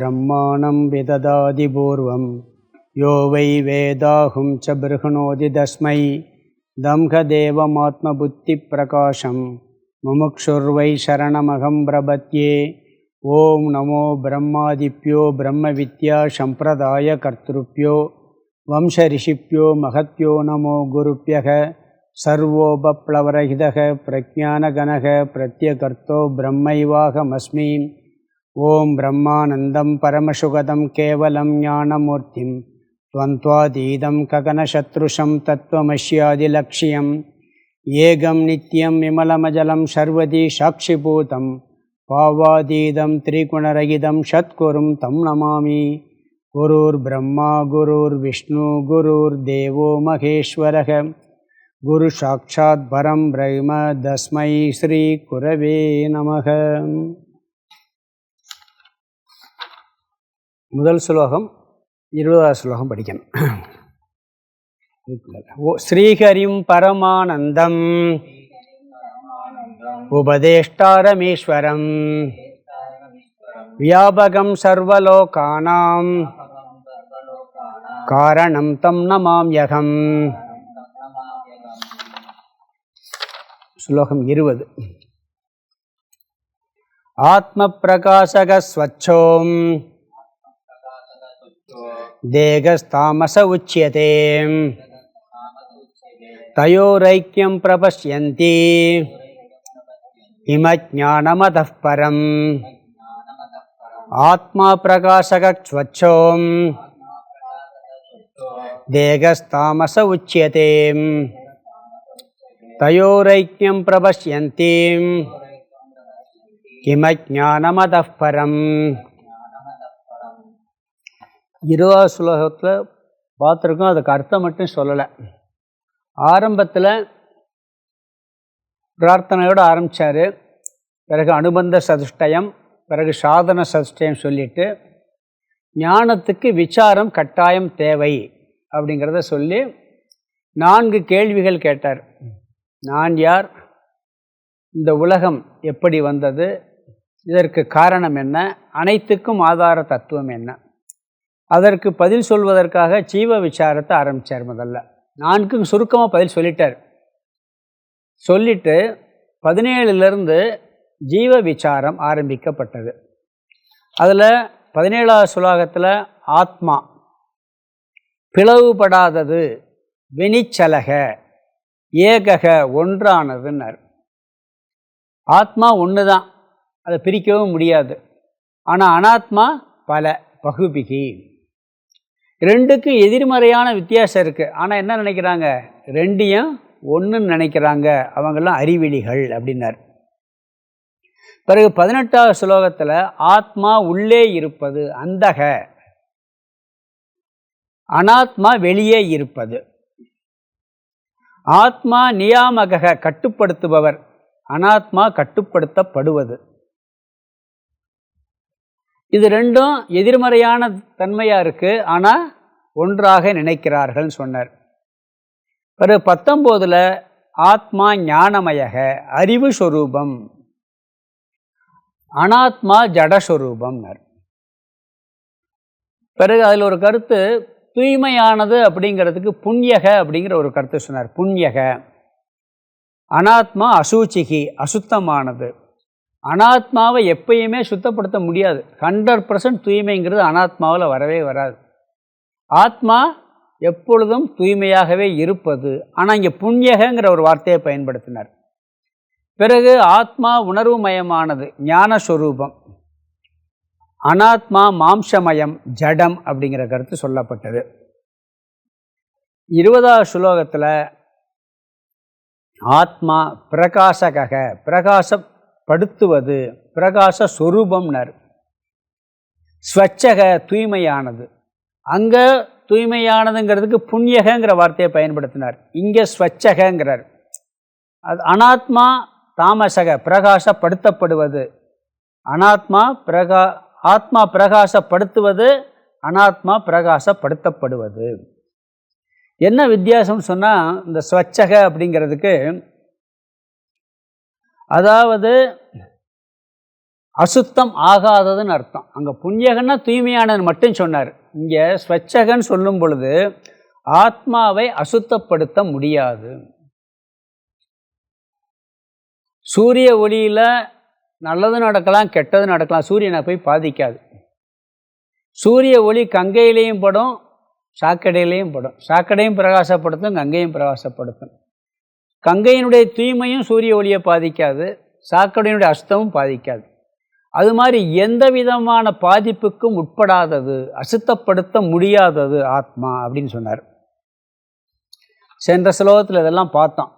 ब्रह्माणं विददाति पूर्वं यो वै वेदाहुं च बृहणोति तस्मै दम्भदेवमात्मबुद्धिप्रकाशं मुमुक्षुर्वै शरणमहं प्रपद्ये। ओं नमो ब्रह्मादिभ्यो ब्रह्मविद्या सम्प्रदायकर्तृभ्यो वंशऋषिभ्यो महत्यो नमो गुरुभ्यः। सर्वोपप्लवरहितः प्रज्ञानगणः प्रत्यगर्तो ब्रह्मैवाहमस्मि। ओं ब्रह्मानन्दं परमसुखदं केवलं ज्ञानमूर्तिं त्वन्त्वातीतं गगनशत्रुशं तत्त्वमस्यादिलक्ष्यम् एकं नित्यं विमलमजलं सर्वदी साक्षिभूतं भावातीतं त्रिगुणरहितं सद्गुरुं तं नमामि। गुरुर्ब्रह्मा गुरुर्विष्णु गुरुर्देवो महेश्वरः गुरु साक्षात् परं ब्रह्म तस्मै श्री गुरवे नमः। முதல் ஸ்லோகம் 20வது ஸ்லோகம் படிக்கணும். ஸ்ரீஹரிம் பரமானந்தம் உபதேஷ்டாரமீஸ்வரம் வியாபகம் சர்வலோகானாம் காரணம் தம் நமாம்யகம். ஸ்லோகம் 20. ஆத்ம பிரகாசக ஸ்வச்சோம் தேகஸ்தாமச உச்யதே தயோரைக்யம் பிரபஷ்யந்தி இமஜ்ஞானமதః பரம். ஆத்மா பிரகாசக ஸ்வச்சோம் தேகஸ்தாமச உச்யதே தயோரைக்யம் பிரபஷ்யந்தி இமஜ்ஞானமதః பரம். 20வது ஸ்லோகத்தில் பார்த்துருக்கோம். அதுக்கு அர்த்தம் மட்டும் சொல்லலை. ஆரம்பத்தில் பிரார்த்தனையோடு ஆரம்பித்தார். பிறகு அனுபந்த சதுஷ்டயம், பிறகு சாதன சதுஷ்டயம் சொல்லிவிட்டு ஞானத்துக்கு விசாரம் கட்டாயம் தேவை அப்படிங்கிறத சொல்லி 4 கேள்விகள் கேட்டார். நான் யார், இந்த உலகம் எப்படி வந்தது, இதற்கு காரணம் என்ன, அனைத்துக்கும் ஆதார தத்துவம் என்ன, அதற்கு பதில் சொல்வதற்காக ஜீவ விசாரத்தை ஆரம்பித்தார். முதல்ல 4க்கும் சுருக்கமாக பதில் சொல்லிட்டார். சொல்லிட்டு 17லிருந்து ஜீவ விசாரம் ஆரம்பிக்கப்பட்டது. அதில் 17வது ஸ்லோகத்தில் ஆத்மா பிளவுபடாதது, வெனிச்சலக, ஏகக, ஒன்றானதுன்னார். ஆத்மா ஒன்று தான், அதை பிரிக்கவும் முடியாது. ஆனால் அனாத்மா பல, பகுபிகி. 2க்கும் எதிர்மறையான வித்தியாசம் இருக்குது. ஆனால் என்ன நினைக்கிறாங்க, 2ஐயும் ஒன்றுன்னு நினைக்கிறாங்க. அவங்கெல்லாம் அறிவிலிகள் அப்படின்னார். பிறகு 18வது ஸ்லோகத்தில் ஆத்மா உள்ளே இருப்பது அந்தக, அனாத்மா வெளியே இருப்பது. ஆத்மா நியாமக, கட்டுப்படுத்துபவர், அனாத்மா கட்டுப்படுத்தப்படுவது. இது 2ம் எதிர்மறையான தன்மையாக இருக்குது, ஆனால் ஒன்றாக நினைக்கிறார்கள் சொன்னார். பிறகு 19ல் ஆத்மா ஞானமயக, அறிவு சொரூபம், அனாத்மா ஜடஸ்வரூபம்னார். பிறகு அதில் ஒரு கருத்து தூய்மையானது அப்படிங்கிறதுக்கு புண்ணியக அப்படிங்கிற ஒரு கருத்து சொன்னார். புண்ணியக. அனாத்மா அசூச்சிகி, அசுத்தமானது. அனாத்மாவை எப்பயுமே சுத்தப்படுத்த முடியாது. 100% தூய்மைங்கிறது அனாத்மாவில் வரவே வராது. ஆத்மா எப்பொழுதும் தூய்மையாகவே இருப்பது. ஆனால் இங்கே புண்ணியகங்கிற ஒரு வார்த்தையை பயன்படுத்தினார். பிறகு ஆத்மா உணர்வுமயமானது, ஞானஸ்வரூபம். அனாத்மா மாம்சமயம், ஜடம் அப்படிங்கிற கருத்து சொல்லப்பட்டது. 20வது ஸ்லோகத்தில் ஆத்மா பிரகாசக, பிரகாசப்படுத்துவது, பிரகாச சொரூபம்னர். ஸ்வச்சக, தூய்மையானது. அங்கே தூய்மையானதுங்கிறதுக்கு புண்ணியகங்கிற வார்த்தையை பயன்படுத்தினார். இங்கே ஸ்வச்சகங்கிறார். அது அனாத்மா தாமசக, பிரகாசப்படுத்தப்படுவது. அனாத்மா ஆத்மா பிரகாசப்படுத்துவது, அனாத்மா பிரகாசப்படுத்தப்படுவது. என்ன வித்தியாசம் சொன்னால், இந்த ஸ்வச்சக அப்படிங்கிறதுக்கு, அதாவது அசுத்தம் ஆகாததுன்னு அர்த்தம். அங்கே புண்ணியகன்னா தூய்மையானது மட்டும் சொன்னார். இங்கே ஸ்வச்சகன்னு சொல்லும் பொழுது ஆத்மாவை அசுத்தப்படுத்த முடியாது. சூரிய ஒளியில் நல்லது நடக்கலாம், கெட்டது நடக்கலாம், சூரியனை போய் பாதிக்காது. சூரிய ஒளி கங்கையிலையும் படும், சாக்கடையிலையும் படும். சாக்கடையும் பிரகாசப்படுத்தும், கங்கையும் பிரகாசப்படுத்தும். கங்கையினுடைய தூய்மையும் சூரிய ஒளியை பாதிக்காது, சாக்கடையினுடைய அசுத்தமும் பாதிக்காது. அது மாதிரி எந்த விதமான பாதிப்புக்கும் உட்படாதது, அசுத்தப்படுத்த முடியாதது ஆத்மா அப்படின்னு சொன்னார். சென்ற ஸ்லோகத்தில் இதெல்லாம் பார்த்தோம்.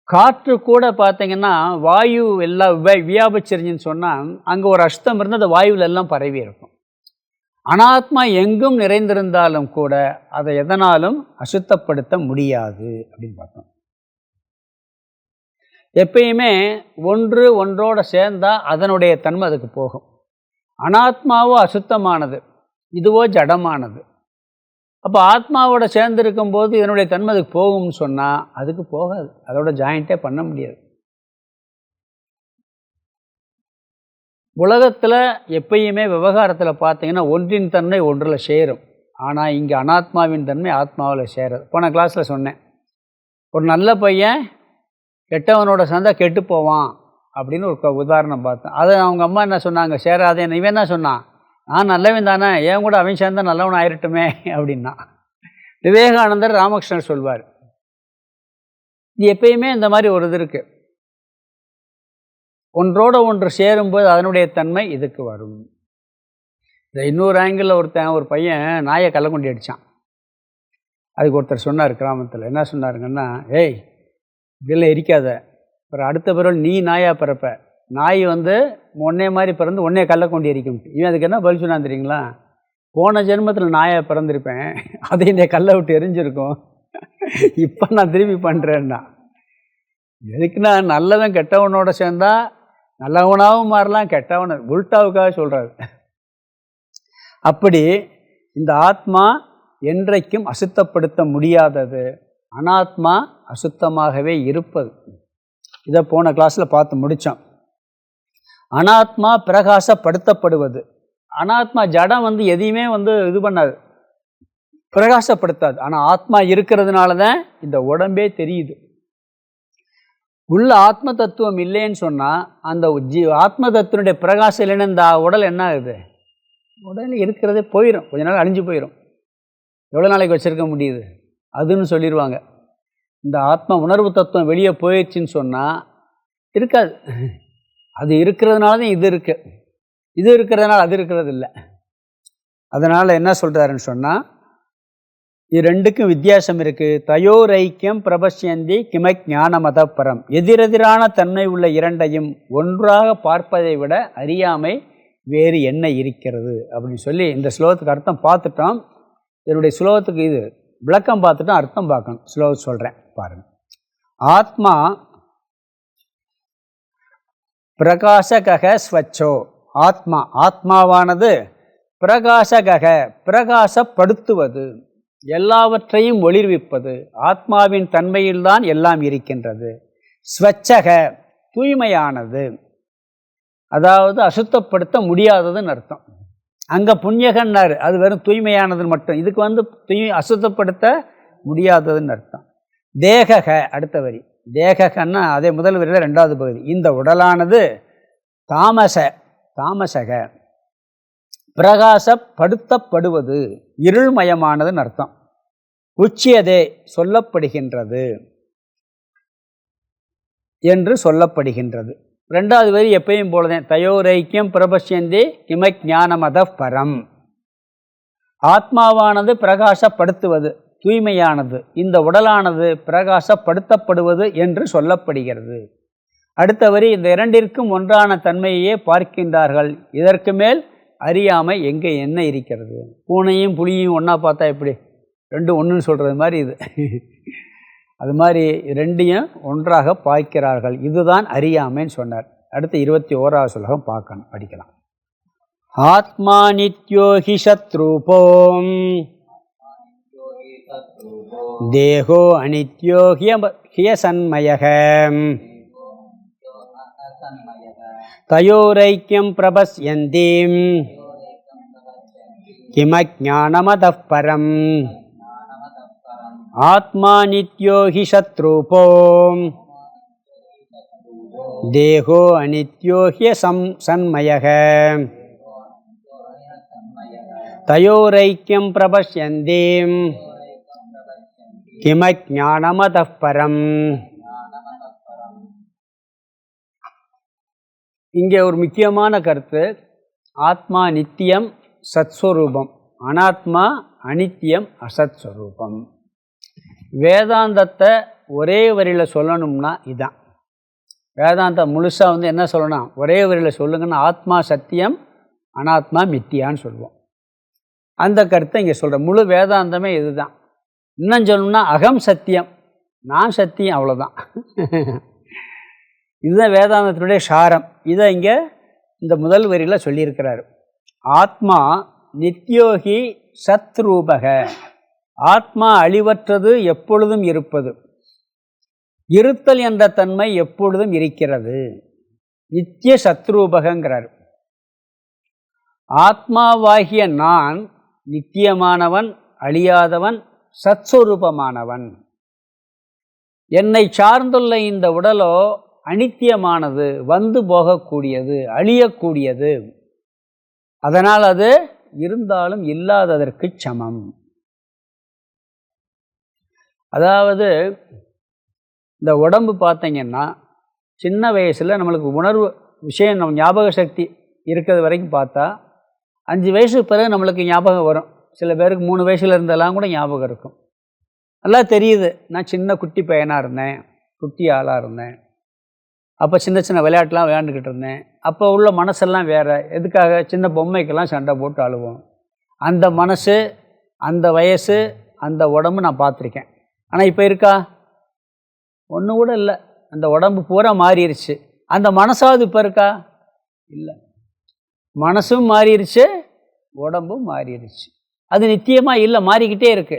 காற்று கூட பார்த்தீங்கன்னா வாயு எல்லாம் வியாபிச்சிருந்துன்னு சொன்னால் அங்கே ஒரு அசுத்தம் இருந்து அந்த வாயுவில் எல்லாம் பரவி இருக்கும். அனாத்மா எங்கும் நிறைந்திருந்தாலும் கூட அதை எதனாலும் அசுத்தப்படுத்த முடியாது அப்படின்னு பார்த்தோம். எப்பயுமே ஒன்று ஒன்றோடு சேர்ந்தால் அதனுடைய தன்மை அதுக்கு போகும். அனாத்மாவோ அசுத்தமானது, இதுவோ ஜடமானது. அப்போ ஆத்மாவோட சேர்ந்துருக்கும் போது இதனுடைய தன்மை அதுக்கு போகும்னு சொன்னால் அதுக்கு போகாது, அதோட ஜாயிண்ட்டே பண்ண முடியாது. உலகத்தில் எப்பயுமே விவகாரத்தில் பார்த்தீங்கன்னா ஒன்றின் தன்மை ஒன்றில் சேரும். ஆனால் இங்கே அனாத்மாவின் தன்மை ஆத்மாவில் சேராது. போன கிளாஸில் சொன்னேன், ஒரு நல்ல பையன் கெட்டவனோட சேர்ந்தா கெட்டு போவான் அப்படின்னு ஒரு உதாரணம் பார்த்தேன். அதை அவங்க அம்மா என்ன சொன்னாங்க, சேராதே. இவன் என்ன சொன்னான், நான் நல்லவன் தானே, ஏன் கூட அவன் சேர்ந்தா நல்லவன் ஆயிரட்டுமே அப்படின்னா. விவேகானந்தர் ராமகிருஷ்ணர் சொல்வார், இது எப்பயுமே இந்த மாதிரி ஒரு இது இருக்குது, ஒன்றோட ஒன்று சேரும்போது அதனுடைய தன்மை இதுக்கு வரும். இந்த இன்னொரு ஆங்கிளில் ஒரு பையன் நாயை கள்ளக்கொண்டி அடித்தான். அதுக்கு ஒருத்தர் சொன்னார் கிராமத்தில், என்ன சொன்னாருங்கன்னா, ஏய் இப்படியெல்லாம் எரிக்காத, அப்புறம் அடுத்த பிறகு நீ நாயாக பிறப்ப, நாய் ஒன்னே மாதிரி பிறந்து ஒன்னே கள்ளக்கொண்டி எரிக்கும். இவன் அதுக்கு என்ன பதில் சொன்னான் தெரியுங்களா, போன ஜென்மத்தில் நாயாக பிறந்திருப்பேன், அதை என்னை கல்லை விட்டு எரிஞ்சிருக்கும், இப்போ நான் திரும்பி பண்ணுறேன்னா. எதுக்குன்னா நல்லவன் கெட்டவனோட சேர்ந்தா நல்லவனாகவும் மாறலாம், கெட்டவன உல்டாவுக்காக சொல்கிறாரு. அப்படி இந்த ஆத்மா என்றைக்கும் அசுத்தப்படுத்த முடியாதது, அனாத்மா அசுத்தமாகவே இருப்பது. இதை போன கிளாஸில் பார்த்து முடித்தோம். அனாத்மா பிரகாசப்படுத்தப்படுவது. அனாத்மா ஜடம் எதையுமே இது பண்ணாது, பிரகாசப்படுத்தாது. ஆனால் ஆத்மா இருக்கிறதுனால தான் இந்த உடம்பே தெரியுது. உள்ள ஆத்ம தத்துவம் இல்லைன்னு சொன்னால் அந்த ஆத்ம தத்துவனுடைய பிரகாசம் இல்லைன்னு இந்த உடல் என்ன ஆகுது, உடல் இருக்கிறதே போயிடும், கொஞ்ச நாள் அழிஞ்சு போயிடும். எவ்வளோ நாளைக்கு வச்சுருக்க முடியுது அதுன்னு சொல்லிடுவாங்க. இந்த ஆத்மா உணர்வு தத்துவம் வெளியே போயிடுச்சின்னு சொன்னால் இருக்காது. அது இருக்கிறதுனால தான் இது இருக்குது, இது இருக்கிறதுனால அது இருக்கிறது இல்லை. அதனால் என்ன சொல்கிறாருன்னு சொன்னால், இது ரெண்டுக்கும் வித்தியாசம் இருக்குது. தயோரைக்கியம் பிரபஷ்யந்தி கிம ஞானமதப்பரம். எதிரெதிரான தன்மை உள்ள இரண்டையும் ஒன்றாக பார்ப்பதை விட அறியாமை வேறு என்ன இருக்கிறது அப்படின்னு சொல்லி இந்த ஸ்லோகத்துக்கு அர்த்தம் பார்த்துட்டோம். இதனுடைய ஸ்லோகத்துக்கு இது விளக்கம் பார்த்துட்டோம், அர்த்தம் பார்க்கணும். ஸ்லோகம் சொல்கிறேன் பாருங்கள். ஆத்மா பிரகாசக ஸ்வச்சோ. ஆத்மா, ஆத்மாவானது பிரகாசக, பிரகாசப்படுத்துவது, எல்லாவற்றையும் ஒளிர்விப்பது. ஆத்மாவின் தன்மையில்தான் எல்லாம் இருக்கின்றது. ஸ்வச்சக, தூய்மையானது, அதாவது அசுத்தப்படுத்த முடியாததுன்னு அர்த்தம். அங்கே புண்ணியகன்னாரு, அது வெறும் தூய்மையானது மட்டும். இதுக்கு அசுத்தப்படுத்த முடியாததுன்னு அர்த்தம். தேகக, அடுத்த வரி. தேககன்னா அதே முதல் வரியில் ரெண்டாவது பகுதி. இந்த உடலானது தாமசக, பிரகாசப்படுத்தப்படுவது, இருள்மயமானதுன்னு அர்த்தம். உச்சியதே, சொல்லப்படுகின்றது என்று சொல்லப்படுகின்றது. ரெண்டாவது வரி எப்பயும் போலதான். தயோரைக்கியம் பிரபஷ்யந்தி கிம ஞானமத பரம். ஆத்மாவானது பிரகாசப்படுத்துவது, தூய்மையானது. இந்த உடலானது பிரகாசப்படுத்தப்படுவது என்று சொல்லப்படுகிறது. அடுத்த வரி, இந்த இரண்டிற்கும் ஒன்றான தன்மையே பார்க்கின்றார்கள். இதற்கு மேல் அறியாமை எங்கே என்ன இருக்கிறது. பூனையும் புலியும் ஒன்றா பார்த்தா எப்படி, ரெண்டும் ஒன்றுன்னு சொல்கிறது மாதிரி இது. அது மாதிரி ரெண்டையும் ஒன்றாக பார்க்கிறார்கள். இதுதான் அறியாமைன்னு சொன்னார். அடுத்து 21வது ஸ்லோகம் பார்க்கணும், படிக்கலாம். ஆத்மா நித்யோஹி சத்ரூபோம் தேகோ அனித்யோஹிய சன்மயக தயோரைக்கியம் பிரபஸ்யந்தீம் கிமஜ்ஞானமதः பரம் ஆத்மா நித்யோ ஹி சத்ரூபோ தேகோ அனித்யோ ஹ்ய சன்மயः தயோரைக்கியம் பிரபஸ்யந்தீம் கிமஜ்ஞானமதः பரம். இங்கே ஒரு முக்கியமான கருத்து, ஆத்மா நித்தியம் சத்ஸ்வரூபம், அனாத்மா அனித்தியம் அசத்ஸ்வரூபம். வேதாந்தத்தை ஒரே வரியில் சொல்லணும்னா இதான். வேதாந்தம் முழுசாக என்ன சொல்லணும், ஒரே வரியில் சொல்லுங்கன்னா ஆத்மா சத்தியம் அனாத்மா மித்தியான்னு சொல்லுவோம். அந்த கருத்தை இங்கே சொல்கிறேன். முழு வேதாந்தமே இதுதான். இன்னும் சொல்லணும்னா அகம் சத்தியம், நான் சத்தியம், அவ்வளோதான். இதுதான் வேதாந்தத்தினுடைய சாரம். இதை இங்கே இந்த முதல் வரியில் சொல்லியிருக்கிறார். ஆத்மா நித்யோகி சத்ரூபக, ஆத்மா அழிவற்றது, எப்பொழுதும் இருப்பது, இருத்தல் என்ற தன்மை எப்பொழுதும் இருக்கிறது. நித்திய சத்ரூபகங்கிறார். ஆத்மாவாகிய நான் நித்தியமானவன், அழியாதவன், சத்ஸ்வரூபமானவன். என்னை சார்ந்துள்ள இந்த உடலோ அனித்தியமானது, வந்து போகக்கூடியது, அழியக்கூடியது. அதனால் அது இருந்தாலும் இல்லாததற்கு சமம். அதாவது இந்த உடம்பு பார்த்தீங்கன்னா சின்ன வயசில் நம்மளுக்கு உணர்வு விஷயம், நம்ம ஞாபக சக்தி இருக்கிறது வரைக்கும் பார்த்தா 5 வயசுக்கு பிறகு நம்மளுக்கு ஞாபகம் வரும். சில பேருக்கு 3 வயசில் இருந்தெல்லாம் கூட ஞாபகம் இருக்கும். நல்லா தெரியுது, நான் சின்ன குட்டி பையனாக இருந்தேன், குட்டி ஆளாக இருந்தேன், அப்போ சின்ன சின்ன விளையாட்டுலாம் விளையாண்டுக்கிட்டு இருந்தேன். அப்போ உள்ள மனசெல்லாம் வேறு. எதுக்காக? சின்ன பொம்மைக்கெல்லாம் சண்டை போட்டு அழுவோம். அந்த மனசு, அந்த வயசு, அந்த உடம்பு நான் பார்த்துருக்கேன். ஆனால் இப்போ இருக்கா? ஒன்று கூட இல்லை. அந்த உடம்பு பூரா மாறிடுச்சு. அந்த மனசாவது இப்போ இருக்கா? இல்லை. மனசும் மாறிடுச்சு, உடம்பும் மாறிடுச்சு. அது நித்தியமாக இல்லை, மாறிக்கிட்டே இருக்கு.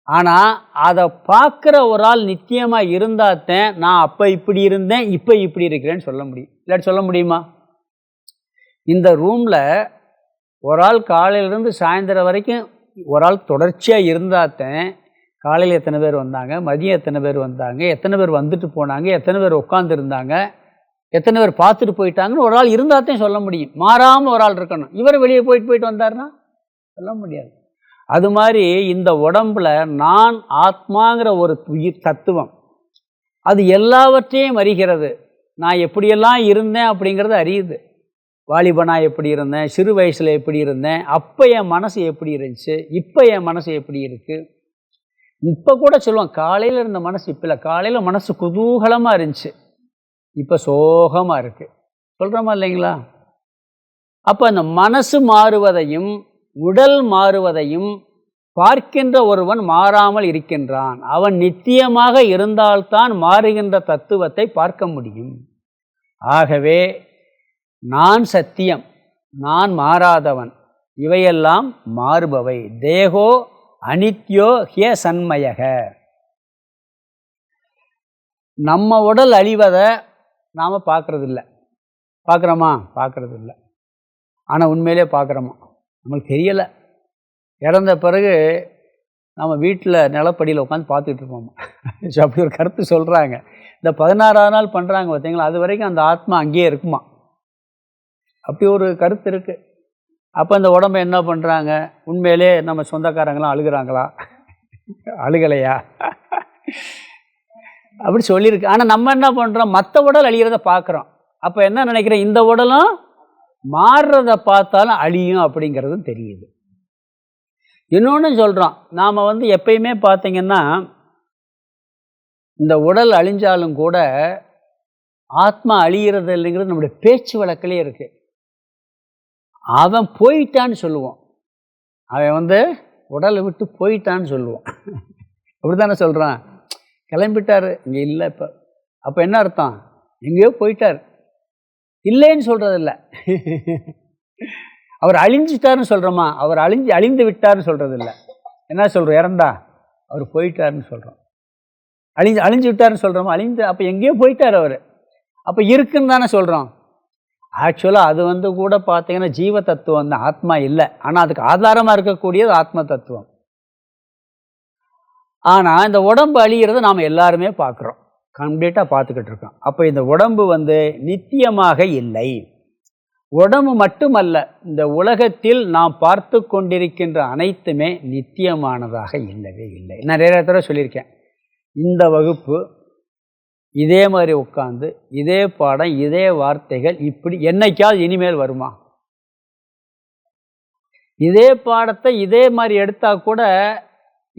ஆனால் அதை பார்க்குற ஒரு ஆள் நித்தியமாக இருந்தால்தான் நான் அப்போ இப்படி இருந்தேன், இப்போ இப்படி இருக்கிறேன்னு சொல்ல முடியும். இல்லாட்டி சொல்ல முடியுமா? இந்த ரூமில் ஒரு ஆள் காலையிலேருந்து சாயந்தரம் வரைக்கும் ஒரு ஆள் தொடர்ச்சியாக இருந்தால்தான் காலையில் எத்தனை பேர் வந்தாங்க, மதியம் எத்தனை பேர் வந்தாங்க, எத்தனை பேர் வந்துட்டு போனாங்க, எத்தனை பேர் உட்காந்துருந்தாங்க, எத்தனை பேர் பார்த்துட்டு போயிட்டாங்கன்னு ஒரு ஆள் இருந்தால்தான் சொல்ல முடியும். மாறாமல் ஒரு ஆள் இருக்கணும். இவர் வெளியே போயிட்டு வந்தார்னா சொல்ல முடியாது. அது மாதிரி இந்த உடம்பில் நான் ஆத்மாங்கிற ஒரு உயிர் தத்துவம், அது எல்லாவற்றையும் அறிகிறது. நான் எப்படியெல்லாம் இருந்தேன் அப்படிங்கிறது அறியுது. வாலிபனாக எப்படி இருந்தேன், சிறு வயசில் எப்படி இருந்தேன், அப்போ என் மனசு எப்படி இருந்துச்சு, இப்போ என் மனசு எப்படி இருக்குது. இப்போ கூட சொல்லுவோம், காலையில் இருந்த மனசு இப்போ இல்லை. காலையில் மனசு குதூகலமாக இருந்துச்சு, இப்போ சோகமாக இருக்குது. சொல்கிறோமா இல்லைங்களா? அப்போ அந்த மனசு மாறுவதையும் உடல் மாறுவதையும் பார்க்கின்ற ஒருவன் மாறாமல் இருக்கின்றான். அவன் நித்தியமாக இருந்தால்தான் மாறுகின்ற தத்துவத்தை பார்க்க முடியும். ஆகவே நான் சத்தியம், நான் மாறாதவன், இவையெல்லாம் மாறுபவை. தேகோ அனித்யோ ஹ்ய சன்மயக. நம்ம உடல் அழிவதை நாம் பார்க்குறதில்ல. பார்க்குறோமா? பார்க்குறதில்ல. ஆனால் உண்மையிலே பார்க்குறோமா? நம்மளுக்கு தெரியலை. இறந்த பிறகு நம்ம வீட்டில் நிலப்படியில் உட்காந்து பார்த்துக்கிட்டு இருப்போம். ஸோ அப்படி ஒரு கருத்து சொல்கிறாங்க. இந்த 16ஆவது நாள் பண்ணுறாங்க பார்த்தீங்களா, அது வரைக்கும் அந்த ஆத்மா அங்கேயே இருக்குமா. அப்படி ஒரு கருத்து இருக்குது. அப்போ அந்த உடம்பை என்ன பண்ணுறாங்க? உண்மையிலே நம்ம சொந்தக்காரங்களாம் அழுகிறாங்களா, அழுகலையா, அப்படி சொல்லியிருக்கு. ஆனால் நம்ம என்ன பண்ணுறோம்? மற்ற உடல் அழிகிறத பார்க்குறோம். அப்போ என்ன நினைக்கிறேன்? இந்த உடலும் மாறுறத பார்த்தாலும் அழியும் அப்படிங்கிறதும் தெரியுது. இன்னொன்று சொல்கிறோம், நாம் எப்பயுமே பார்த்திங்கன்னா இந்த உடல் அழிஞ்சாலும் கூட ஆத்மா அழிகிறது இல்லைங்கிறது நம்முடைய பேச்சு வழக்கிலே இருக்குது. அவன் போயிட்டான்னு சொல்லுவோம், அவன் உடலை விட்டு போயிட்டான்னு சொல்லுவோம். அப்படி தானே சொல்கிறான், கிளம்பிட்டார், இங்கே இல்லை இப்போ. அப்போ என்ன அர்த்தம்? எங்கேயோ போயிட்டார். இல்லைன்னு சொல்கிறதில்ல. அவர் அழிஞ்சிட்டாருன்னு சொல்கிறோமா? அவர் அழிந்து விட்டார்னு சொல்கிறதில்ல. என்ன சொல்கிறோம்? இறந்தா அவர் போயிட்டாருன்னு சொல்கிறோம். அழிஞ்சு விட்டார்னு சொல்கிறோமா? அப்போ எங்கேயோ போயிட்டார் அவர். அப்போ இருக்குன்னு தானே சொல்கிறோம். ஆக்சுவலாக அது கூட பார்த்தீங்கன்னா ஜீவ தத்துவம் தான், ஆத்மா இல்லை. ஆனால் அதுக்கு ஆதாரமாக இருக்கக்கூடியது ஆத்ம தத்துவம். ஆனால் இந்த உடம்பு அழிகிறத நாம் எல்லாருமே பார்க்குறோம், கம்ப்ளீட்டாக பார்த்துக்கிட்டு இருக்கோம். அப்போ இந்த உடம்பு நித்தியமாக இல்லை. உடம்பு மட்டுமல்ல, இந்த உலகத்தில் நாம் பார்த்து கொண்டிருக்கின்ற அனைத்துமே நித்தியமானதாக இல்லவே இல்லை. நான் நிறைய தடவை சொல்லியிருக்கேன், இந்த வகுப்பு இதே மாதிரி உட்காந்து இதே பாடம் இதே வார்த்தைகள் இப்படி என்னைக்காவது இனிமேல் வருமா? இதே பாடத்தை இதே மாதிரி எடுத்தால் கூட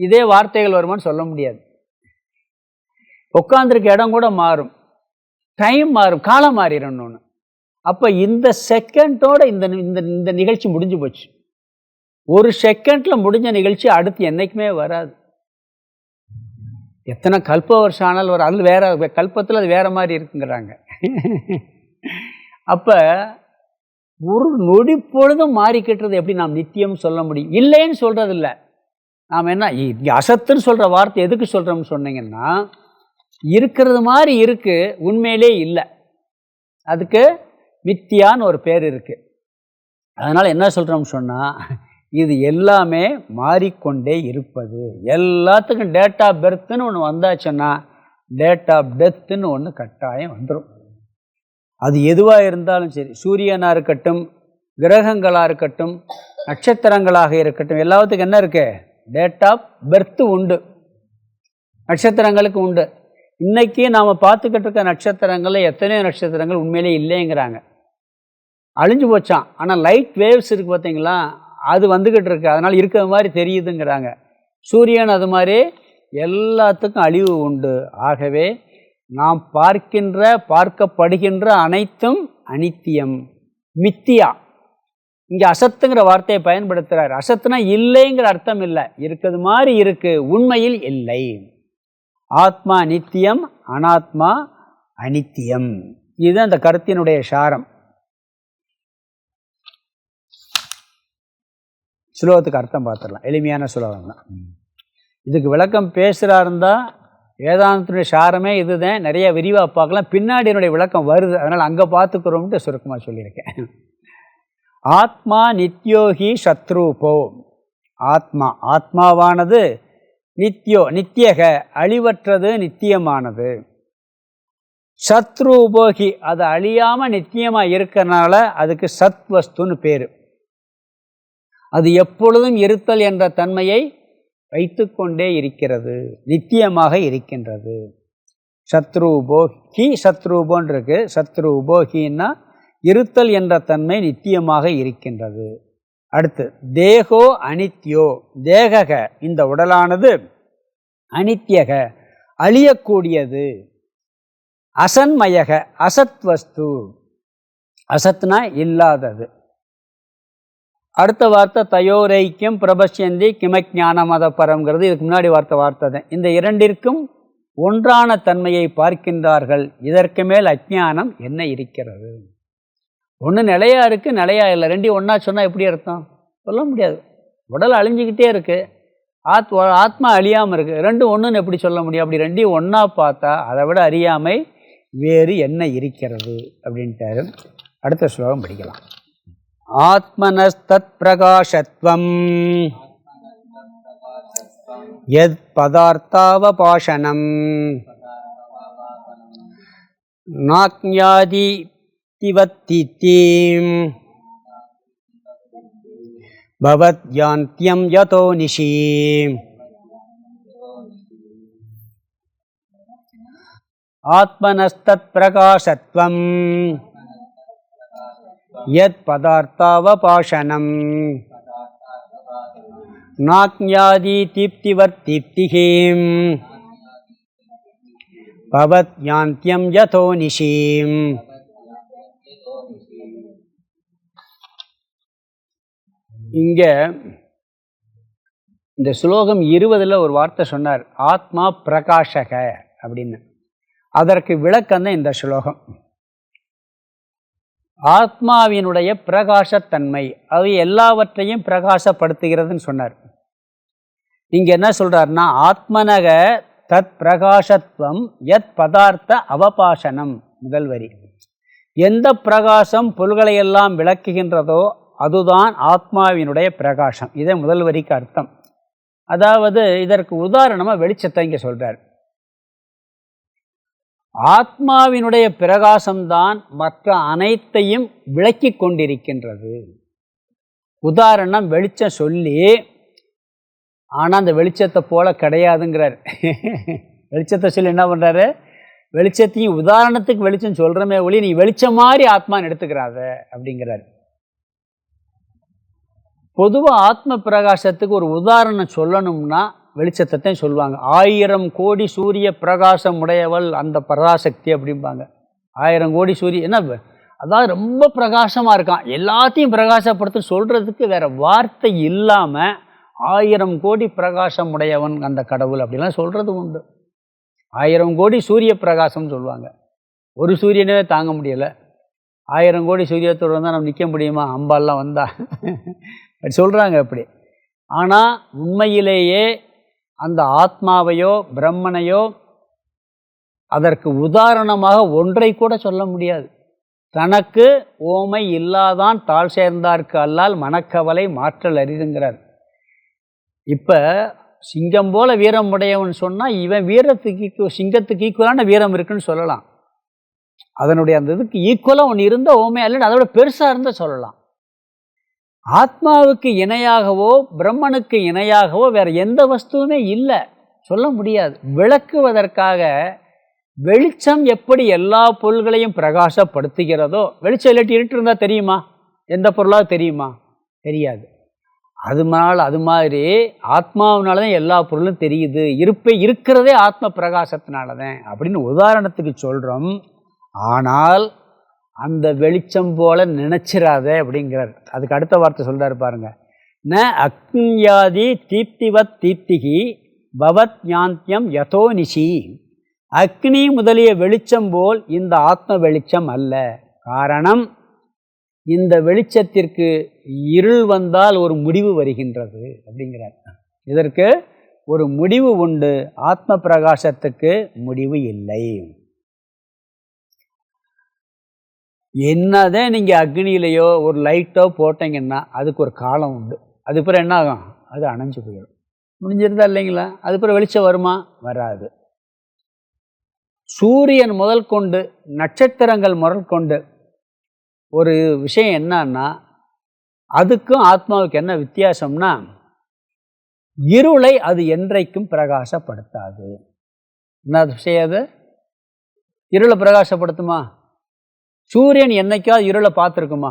இதே வார்த்தைகள் வருமானு சொல்ல முடியாது. உட்காந்துருக்க இடம் கூட மாறும், டைம் மாறும், காலம் மாறிடும் ஒன்று. அப்போ இந்த செகண்டோட இந்த நிகழ்ச்சி முடிஞ்சு போச்சு. ஒரு செகண்டில் முடிஞ்ச நிகழ்ச்சி அடுத்து என்றைக்குமே வராது. எத்தனை கல்ப வருஷம் ஆனாலும் வரும், அதில் வேற கல்பத்தில் அது வேறு மாதிரி இருக்குங்கிறாங்க. அப்போ ஒரு நொடி பொழுதும் மாறிக்கிட்டுறது எப்படி நாம் நித்தியம் சொல்ல முடியும்? இல்லைன்னு சொல்கிறது இல்லை. நாம் என்ன இங்கே அசத்துன்னு சொல்கிற வார்த்தை எதுக்கு சொல்கிறோம்னு சொன்னீங்கன்னா, இருக்கிறது மாதிரி இருக்குது, உண்மையிலே இல்லை, அதுக்கு மித்தியான்னு ஒரு பேர் இருக்குது. அதனால் என்ன சொல்கிறோம்னு சொன்னால், இது எல்லாமே மாறிக்கொண்டே இருப்பது. எல்லாத்துக்கும் டேட் ஆஃப் பர்த்துன்னு ஒன்று வந்தாச்சுன்னா டேட் ஆஃப் டெத்துன்னு ஒன்று கட்டாயம் வந்துடும். அது எதுவாக இருந்தாலும் சரி, சூரியனாக இருக்கட்டும், கிரகங்களாக இருக்கட்டும், நட்சத்திரங்களாக இருக்கட்டும், எல்லாத்துக்கும் என்ன இருக்குது? டேட் ஆஃப் பர்த்து உண்டு, நட்சத்திரங்களுக்கு உண்டு. இன்றைக்கி நாம் பார்த்துக்கிட்டு இருக்க நட்சத்திரங்களில் எத்தனையோ நட்சத்திரங்கள் உண்மையிலே இல்லைங்கிறாங்க, அழிஞ்சு போச்சான். ஆனால் லைட் வேவ்ஸ் இருக்குது பார்த்தீங்களா, அது வந்துக்கிட்டு இருக்கு, அதனால் இருக்கிற மாதிரி தெரியுதுங்கிறாங்க. சூரியன் அது மாதிரி எல்லாத்துக்கும் அழிவு உண்டு. ஆகவே நாம் பார்க்கப்படுகின்ற அனைத்தும் அனித்தியம், மித்தியா. இங்கே அசத்துங்கிற வார்த்தையை பயன்படுத்துகிறார். அசத்துனா இல்லைங்கிற அர்த்தம் இல்லை, இருக்கிறது மாதிரி இருக்குது, உண்மையில் இல்லை. ஆத்மா நித்தியம், அனாத்மா அனித்தியம். இது அந்த கருத்தினுடைய சாரம். சுலோகத்துக்கு அர்த்தம் பார்த்துடலாம், எளிமையான சுலோகம் தான். இதுக்கு விளக்கம் பேசுகிறா இருந்தால் வேதாந்தத்துடைய சாரமே இதுதான், நிறைய விரிவாக பார்க்கலாம். பின்னாடி என்னுடைய விளக்கம் வருது, அதனால் அங்கே பார்த்துக்கிறோம்ட்டு சுருக்கமாக சொல்லியிருக்கேன். ஆத்மா நித்யோகி சத்ரூபோ. ஆத்மாவானது நித்தியக அழிவற்றது, நித்தியமானது. சத்ரூபோகி அது அழியாமல் நித்தியமாக இருக்கிறனால அதுக்கு சத்வஸ்துன்னு பேர். அது எப்பொழுதும் இருத்தல் என்ற தன்மையை வைத்து கொண்டே இருக்கிறது, நித்தியமாக இருக்கின்றது. சத்ரூபோன்னு இருக்கு. சத்ரூபோகின்னா இருத்தல் என்ற தன்மை நித்தியமாக இருக்கின்றது. அடுத்து தேகோ அனித்யோ. தேகக இந்த உடலானது அனித்யக அழியக்கூடியது. அசன்மயக அசத்வஸ்து. அசத்னா இல்லாதது. அடுத்த வார்த்தை தயோரைக்கியம் பிரபஷ்யந்தி கிமஜான மதப்பரம்ங்கிறது இதுக்கு முன்னாடி வார்த்தை தான். இந்த இரண்டிற்கும் ஒன்றான தன்மையை பார்க்கின்றார்கள். இதற்கு மேல் அஜ்ஞானம் என்ன இருக்கிறது? ஒன்று நிலையா இருக்குது, நிலையா இல்லை. ரெண்டையும் ஒன்றா சொன்னால் எப்படி அர்த்தம்? சொல்ல முடியாது. உடல் அழிஞ்சிக்கிட்டே இருக்குது, ஆத்மா அழியாமல் இருக்குது. ரெண்டும் ஒன்றுன்னு எப்படி சொல்ல முடியும்? அப்படி ரெண்டையும் ஒன்றா பார்த்தா அதை விட அறியாமை வேறு என்ன இருக்கிறது அப்படின்ட்டாரு. அடுத்த ஸ்லோகம் படிக்கலாம். ஆத்மனஸ்தத் பிரகாசத்வம் யத் பதார்த்தாவபாஷணம் நாக்ஞாதி திவத்தித்தீம் பவத் யாந்த்யம் யதோ நிஷி. ஆத்மனஸ்தத் பிரகாசத்வம் யத் பதார்த்தாவபாஷணம் நாக்ஞாதி தீப்திவர்த்திப்திஹீம் பவத் யாந்த்யம் யதோ நிஷீம். இங்கே இந்த ஸ்லோகம் 20 ஒரு வார்த்தை சொன்னார், ஆத்மா பிரகாஷக அப்படின்னு. அதற்கு விளக்கம் தான் இந்த ஸ்லோகம். ஆத்மாவினுடைய பிரகாசத்தன்மை அது எல்லாவற்றையும் பிரகாசப்படுத்துகிறதுன்னு சொன்னார். இங்கே என்ன சொல்கிறாருன்னா, ஆத்மனக தத் பிரகாசத்துவம் யத் பதார்த்த அவபாஷணம். முதல் வரி. எந்த பிரகாசம் பொருள்களையெல்லாம் விளக்குகின்றதோ அதுதான் ஆத்மாவினுடைய பிரகாசம். இதே முதல் வரிக்கு அர்த்தம். அதாவது இதற்கு உதாரணமாக வெளிச்சத்தை இங்கே சொல்கிறார். ஆத்மாவினுடைய பிரகாசம்தான் மற்ற அனைத்தையும் விளக்கி கொண்டிருக்கின்றது. உதாரணம் வெளிச்சம் சொல்லி, ஆனால் அந்த வெளிச்சத்தை போல கிடையாதுங்கிறார். வெளிச்சத்தை சொல்லி என்ன பண்ணுறாரு? வெளிச்சத்தையும் உதாரணத்துக்கு வெளிச்சம் சொல்கிறமே ஒளி நீ வெளிச்சம் மாதிரி ஆத்மான்னு எடுத்துக்கிறாத அப்படிங்கிறார். பொதுவாக ஆத்ம பிரகாசத்துக்கு ஒரு உதாரணம் சொல்லணும்னா வெளிச்சத்தை சொல்லுவாங்க. 1000 கோடி சூரிய பிரகாசம் உடையவள் அந்த பராசக்தி அப்படிம்பாங்க. 1000 கோடி சூரிய என்ன, அதாவது ரொம்ப பிரகாசமாக இருக்கான், எல்லாத்தையும் பிரகாசப்படுத்த சொல்கிறதுக்கு வேறு வார்த்தை இல்லாமல் 1000 கோடி பிரகாசம் உடையவன் அந்த கடவுள் அப்படிலாம் சொல்கிறது உண்டு. 1000 கோடி சூரிய பிரகாசம்னு சொல்லுவாங்க. ஒரு சூரியனே தாங்க முடியலை, 1000 கோடி சூரியத்தோடு வந்தால் நம்ம நிற்க முடியுமா? அம்பாலாம் வந்தா அப்படி சொல்கிறாங்க அப்படி. ஆனால் உண்மையிலேயே அந்த ஆத்மாவையோ பிரம்மனையோ அதற்கு உதாரணமாக ஒன்றை கூட சொல்ல முடியாது. தனக்கு ஓமை இல்லாதான் தாழ் சேர்ந்தார்க்கு அல்லால் மனக்கவலை மாற்றல் அரிதுங்கிறார். இப்போ சிங்கம் போல வீரம் உடையவன் சொன்னால் இவன் வீரத்துக்கு சிங்கத்துக்கு ஈக்குவலான வீரம் இருக்குன்னு சொல்லலாம். அதனுடைய அந்த இதுக்கு ஈக்குவலாக ஒன்று இருந்த ஓமை அல்ல, அதோட பெருசாக இருந்தால் சொல்லலாம். ஆத்மாவுக்கு இணையாகவோ பிரம்மனுக்கு இணையாகவோ வேறு எந்த வஸ்துவுமே இல்லை, சொல்ல முடியாது. விளக்குவதற்காக வெளிச்சம் எப்படி எல்லா பொருள்களையும் பிரகாசப்படுத்துகிறதோ, வெளிச்சம் இல்லாட்டி இருட்டு இருந்தால் தெரியுமா? எந்த பொருளாக தெரியுமா? தெரியாது. அது மாதிரி ஆத்மாவினால தான் எல்லா பொருளும் தெரியுது, இருக்கிறதே ஆத்ம பிரகாசத்தினால தான் அப்படின்னு உதாரணத்துக்கு சொல்கிறோம். ஆனால் அந்த வெளிச்சம் போல நினைச்சிடாத அப்படிங்கிறார். அதுக்கு அடுத்த வார்த்தை சொல்கிறார் பாருங்க. ந அக்ஞாதி தீப்திவத் தீப்திகி பவத் ஞாந்தியம் யதோ நிஷி. அக்னி முதலிய வெளிச்சம் போல் இந்த ஆத்ம வெளிச்சம் அல்ல. காரணம், இந்த வெளிச்சத்திற்கு இருள் வந்தால் ஒரு முடிவு வருகின்றது அப்படிங்கிறார். இதற்கு ஒரு முடிவு உண்டு, ஆத்ம பிரகாசத்துக்கு முடிவு இல்லை. என்னதே நீங்கள் அக்னியிலையோ ஒரு லைட்டோ போட்டிங்கன்னா அதுக்கு ஒரு காலம் உண்டு. அதுக்கப்புறம் என்ன ஆகும்? அது அணைஞ்சு போயிடும். முடிஞ்சிருந்தா இல்லைங்களா? அதுக்கப்புறம் வெளிச்சம் வருமா? வராது. சூரியன் முதல் கொண்டு நட்சத்திரங்கள் முதல் கொண்டு ஒரு விஷயம் என்னன்னா, அதுக்கும் ஆத்மாவுக்கு என்ன வித்தியாசம்னா, இருளை அது என்றைக்கும் பிரகாசப்படுத்தாது. என்ன விஷயம் அது? இருளை பிரகாசப்படுத்துமா? சூரியன் என்னைக்காவது இருளை பார்த்துருக்குமா?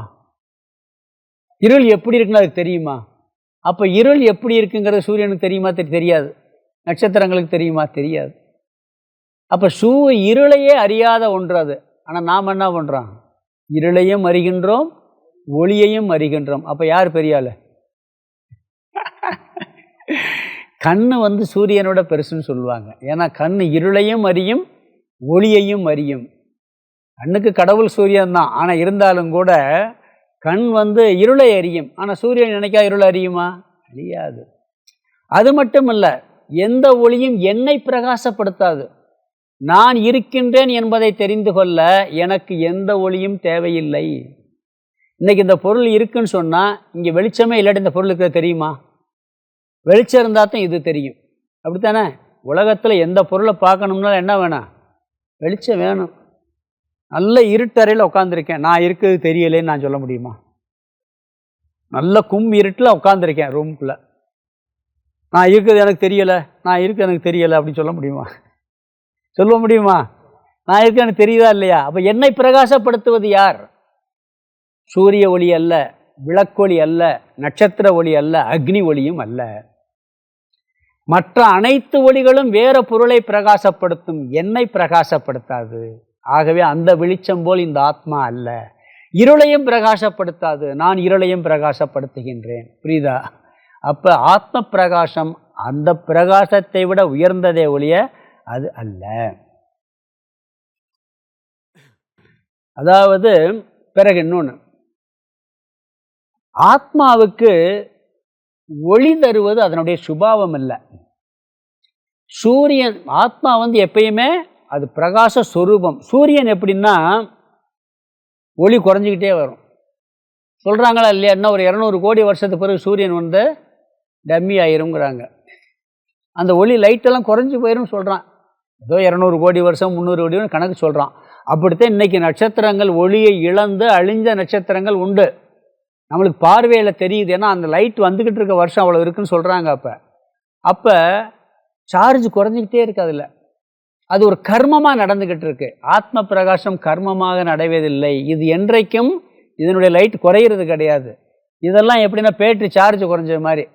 இருள் எப்படி இருக்குன்னு அதுக்கு தெரியுமா? அப்போ இருள் எப்படி இருக்குங்கிறது சூரியனுக்கு தெரியுமா? தெரியாது. நட்சத்திரங்களுக்கு தெரியுமா? தெரியாது. அப்போ இருளையே அறியாத ஒன்று அது. ஆனால் நாம் என்ன பண்ணுறோம்? இருளையும் அறிகின்றோம், ஒளியையும் அறிகின்றோம். அப்போ யார் பெரியாள்? கண்ணு சூரியனோட பெருசுன்னு சொல்லுவாங்க. ஏன்னா கண் இருளையும் அறியும், ஒளியையும் அறியும். கண்ணுக்கு கடவுள் சூரியன் தான். ஆனால் இருந்தாலும் கூட கண் இருளை அறியும். ஆனால் சூரியன் நினைக்கா இருளை அறியுமா? அறியாது. அது மட்டும் இல்லை, எந்த ஒளியும் என்னை பிரகாசப்படுத்தாது. நான் இருக்கின்றேன் என்பதை தெரிந்து கொள்ள எனக்கு எந்த ஒளியும் தேவையில்லை. இன்றைக்கி இந்த பொருள் இருக்குன்னு சொன்னால் இங்கே வெளிச்சமே இல்லாட்டி இந்த பொருளுக்கு தெரியுமா? வெளிச்சம் இருந்தால் தான் இது தெரியும். அப்படித்தானே? உலகத்தில் எந்த பொருளை பார்க்கணும்னாலும் என்ன வேணும்? வெளிச்சம் வேணும். நல்ல இருட்டறையில் உட்காந்துருக்கேன், நான் இருக்கிறது தெரியலேன்னு நான் சொல்ல முடியுமா? நல்ல இருட்டில் உட்காந்துருக்கேன் ரூமுக்குள்ளே, நான் இருக்கிறது எனக்கு தெரியலை, நான் இருக்க எனக்கு தெரியலை அப்படின்னு சொல்ல முடியுமா? சொல்ல முடியுமா? நான் இருக்க எனக்கு தெரியுதா இல்லையா? அப்போ என்னை பிரகாசப்படுத்துவது யார்? சூரிய ஒளி அல்ல, விளக்கொளி அல்ல, நட்சத்திர ஒளி அல்ல, அக்னி ஒளியும் அல்ல. மற்ற அனைத்து ஒளிகளும் வேறு பொருளை பிரகாசப்படுத்தும், என்னை பிரகாசப்படுத்தாது. ஆகவே அந்த வெளிச்சம் போல் இந்த ஆத்மா அல்ல. இருளையும் பிரகாசப்படுத்தாது, நான் இருளையும் பிரகாசப்படுத்துகின்றேன். புரியுதா? அப்போ ஆத்ம பிரகாசம் அந்த பிரகாசத்தை விட உயர்ந்ததே ஒழிய அது அல்ல. அதாவது பிறகு இன்னொன்று, ஆத்மாவுக்கு ஒளி தருவது அதனுடைய சுபாவம் இல்லை. சூரியன் ஆத்மா எப்பயுமே அது பிரகாச சொரூபம். சூரியன் எப்படின்னா ஒளி குறைஞ்சிக்கிட்டே வரும். சொல்கிறாங்களா இல்லையா? இன்னும் ஒரு 200 கோடி வருஷத்துக்கு பிறகு சூரியன் வந்து டம்மி ஆயிருங்கிறாங்க. அந்த ஒளி லைட்டெல்லாம் குறைஞ்சி போயிடும் சொல்கிறான். ஏதோ 200 கோடி வருஷம் 300 கோடி கணக்கு சொல்கிறான். அப்படித்தான் இன்றைக்கி நட்சத்திரங்கள் ஒளியை இழந்து அழிஞ்ச நட்சத்திரங்கள் உண்டு. நம்மளுக்கு பார்வையில் தெரியுது. ஏன்னா அந்த லைட் வந்துக்கிட்டு இருக்க வருஷம் அவ்வளோ இருக்குன்னு சொல்கிறாங்க. அப்போ சார்ஜ் குறைஞ்சிக்கிட்டே இருக்குது. அதில் அது ஒரு கர்மமாக நடந்துக்கிட்டு இருக்கு. ஆத்ம பிரகாசம் கர்மமாக நடைவதில்லை. இது என்றைக்கும் இதனுடைய லைட் குறையிறது கிடையாது. இதெல்லாம் எப்படின்னா பேட்டரி சார்ஜ் குறைஞ்ச மாதிரி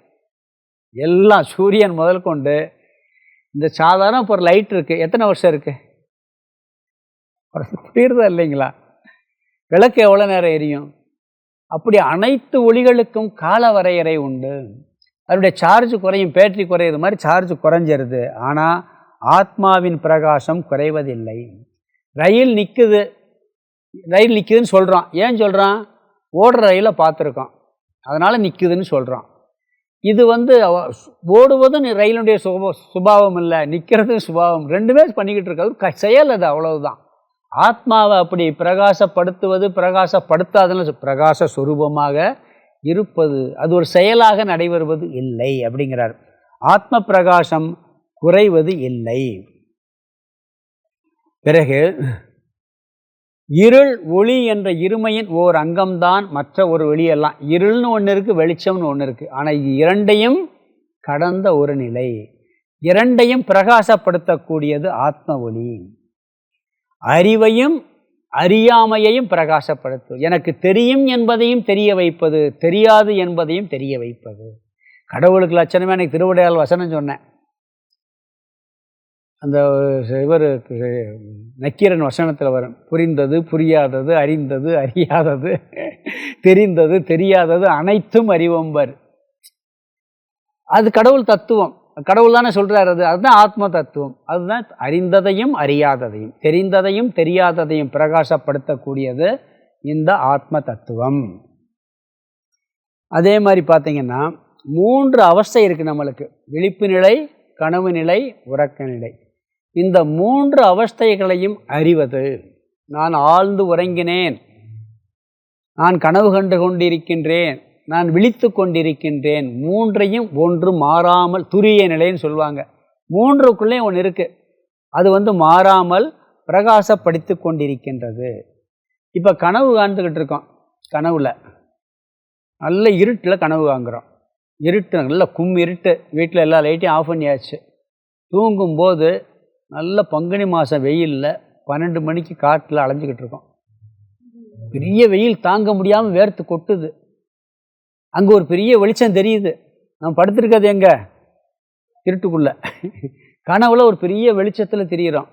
எல்லாம் சூரியன் முதல் கொண்டு இந்த சாதாரண இப்போ ஒரு லைட் இருக்குது, எத்தனை வருஷம் இருக்குது? புரியுறதா இல்லைங்களா? விளக்கு எவ்வளோ நேரம் எரியும்? அப்படி அனைத்து ஒளிகளுக்கும் கால வரையறை உண்டு. அதனுடைய சார்ஜ் குறையும், பேட்டரி குறையிற மாதிரி சார்ஜ் குறைஞ்சிருது. ஆனால் ஆத்மாவின் பிரகாசம் குறைவதில்லை. ரயில் நிற்குதுன்னு சொல்கிறான். ஏன் சொல்கிறான்? ஓடுற ரயிலை பார்த்துருக்கோம், அதனால் நிற்குதுன்னு சொல்கிறான். இது வந்து ஓடுவதும் ரயிலுடைய சுபாவம் இல்லை, நிற்கிறது சுபாவம், ரெண்டுமே பண்ணிக்கிட்டு இருக்காது செயல். அது அவ்வளவுதான். ஆத்மாவை அப்படி பிரகாசப்படுத்துவது பிரகாசப்படுத்தாதுன்னு பிரகாச சுரூபமாக இருப்பது அது ஒரு செயலாக நடைபெறுவது இல்லை அப்படிங்கிறார். ஆத்ம பிரகாசம் குறைவது இல்லை. பிறகு இருள் ஒளி என்ற இருமையின் ஓர் அங்கம்தான் மற்ற ஒரு வெளியெல்லாம். இருள்னு ஒன்று இருக்குது, வெளிச்சம்னு ஒன்று இருக்குது. ஆனால் இது இரண்டையும் கடந்த ஒரு நிலை. இரண்டையும் பிரகாசப்படுத்தக்கூடியது ஆத்ம ஒளி. அறிவையும் அறியாமையையும் பிரகாசப்படுத்தும். எனக்கு தெரியும் என்பதையும் தெரிய வைப்பது, தெரியாது என்பதையும் தெரிய வைப்பது. கடவுளுக்கு லட்சணமே எனக்கு திருவிடையால் வசனம் சொன்னேன். அந்த இவர் நக்கீரன் வசனத்தில் வரும், புரிந்தது புரியாதது, அறிந்தது அறியாதது, தெரிந்தது தெரியாதது அனைத்தும் அறிவம்பர். அது கடவுள் தத்துவம். கடவுள் தானே சொல்கிறார். அதுதான் ஆத்ம தத்துவம். அதுதான் அறிந்ததையும் அறியாததையும் தெரிந்ததையும் தெரியாததையும் பிரகாசப்படுத்தக்கூடியது இந்த ஆத்ம தத்துவம். அதே மாதிரி பார்த்திங்கன்னா 3 அவஸ்தை இருக்குது நம்மளுக்கு. விழிப்பு நிலை, கனவு நிலை, உறக்க நிலை. இந்த 3 அவஸ்தைகளையும் அறிவது. நான் ஆழ்ந்து உறங்கினேன், நான் கனவு கண்டு கொண்டிருக்கின்றேன், நான் விழித்து கொண்டிருக்கின்றேன். 3ஐயும் ஒன்று மாறாமல் துரிய நிலைன்னு சொல்லுவாங்க. 3க்குள்ளே ஒன்று இருக்குது, அது வந்து மாறாமல் பிரகாசப்படுத்தி கொண்டிருக்கின்றது. இப்போ கனவு காண்டுக்கிட்டு இருக்கோம். கனவுல நல்ல இருட்டில் கனவு காண்கிறோம். இருட்டு நல்ல இருட்டு, வீட்டில் எல்லா லைட்டையும் ஆஃப் பண்ணியாச்சு. தூங்கும்போது நல்ல பங்குனி மாதம் வெயிலில் 12 மணிக்கு காட்டில் அலைஞ்சிக்கிட்டு இருக்கோம். பெரிய வெயில் தாங்க முடியாமல் வேர்த்து கொட்டுது. அங்கே ஒரு பெரிய வெளிச்சம் தெரியுது. நம்ம படுத்துருக்கிறது எங்கே? இருட்டுக்குள்ளே. கனவுல ஒரு பெரிய வெளிச்சத்தில் தெரிகிறோம்.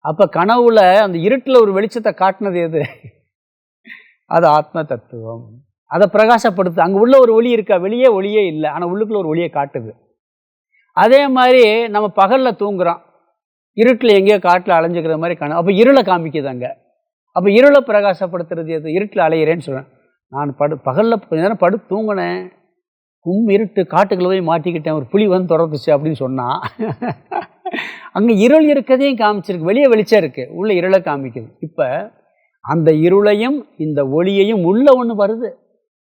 அப்போ கனவுல அந்த இருட்டில் ஒரு வெளிச்சத்தை காட்டினது எது? அது ஆத்ம தத்துவம். அதை பிரகாசப்படுத்து. அங்கே உள்ள ஒரு ஒளி இருக்கா? வெளியே ஒளியே இல்லை, ஆனால் உள்ளுக்குள்ள ஒரு ஒளியை காட்டுது. அதே மாதிரி நம்ம பகலில் தூங்குகிறோம், இருட்டில் எங்கேயோ காட்டில் அலைஞ்சிக்கிற மாதிரி கனவு. அப்போ இருளை காமிக்குது அங்கே. அப்போ இருளை பிரகாசப்படுத்துறது எது? இருட்டில் அலையிறேன்னு சொல்கிறேன். நான் பகலில் கொஞ்ச நேரம் படுத்து தூங்கினேன், இருட்டு காட்டுக்குள்ள போய் மாட்டிக்கிட்டேன், ஒரு புலி வந்து துரத்துச்சு அப்படின்னு சொன்னால் அங்கே இருள் இருக்கதையும் காமிச்சிருக்கு, வெளியே வெளிச்சம் இருக்குது, உள்ள இருளை காமிக்குது. இப்போ அந்த இருளையும் இந்த ஒளியையும் உள்ள ஒன்று வருது,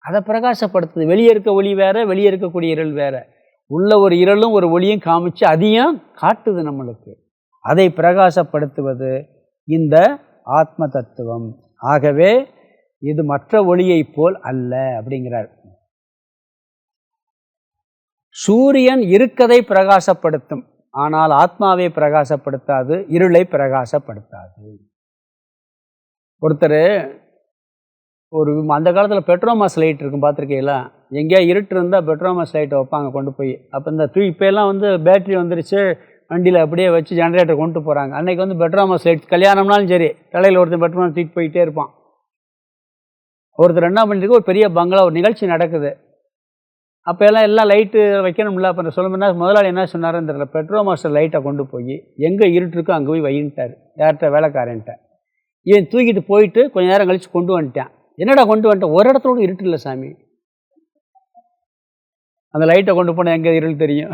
அதை பிரகாசப்படுத்துது. வெளியே இருக்க ஒளி வேறு, வெளியே இருக்கக்கூடிய இருள் வேறு. உள்ள ஒரு இருளும் ஒரு ஒளியும் காமிச்சு அதையும் காட்டுது நம்மளுக்கு. அதை பிரகாசப்படுத்துவது இந்த ஆத்ம தத்துவம். ஆகவே இது மற்ற ஒளியை போல் அல்ல அப்படிங்கிறார். சூரியன் இருக்கதை பிரகாசப்படுத்தும், ஆனால் ஆத்மாவை பிரகாசப்படுத்தாது, இருளை பிரகாசப்படுத்தாது. ஒருத்தர் அந்த காலத்தில் பெட்ரோமாஸ் லைட் இருக்கும், பார்த்துருக்கீங்களா? எங்கேயா இருட்டு இருந்தால் பெட்ரோமாஸ் லைட்டை வைப்பாங்க கொண்டு போய். அப்போ இந்த இப்போலாம் வந்து பேட்ரி வந்துருச்சு, வண்டியில் அப்படியே வச்சு ஜென்ரேட்டர் கொண்டு போகிறாங்க. அன்றைக்கி வந்து பெட்ரோமாஸ் லைட், கல்யாணம்னாலும் சரி தலையில் ஒருத்தர் பெட்ரோமாஸ் தூக்கிட்டு போயிட்டே இருப்பான். ஒருத்தர் என்ன பண்ணிருக்கு, ஒரு பெரிய பங்களா ஒரு நிகழ்ச்சி நடக்குது. அப்போ எல்லாம் லைட்டு வைக்கணும்ல. அப்போ சொல்லுன்னா முதலாளி என்ன சொன்னார், இந்த பெட்ரோமாஸ் லைட்டை கொண்டு போய் எங்கே இருட்டு இருக்கோ அங்கே போய் வையின்ட்டார் டேரக்டாக வேலைக்காரன்ட்ட. இவன் தூக்கிட்டு போயிட்டு கொஞ்சம் நேரம் கழித்து கொண்டு வந்துட்டான். என்னடா கொண்டு வந்துட்டேன்? ஒரு இடத்துல இருட்டு இல்லை சாமி. அந்த லைட்டை கொண்டு போனால் எங்கே இருள் தெரியும்?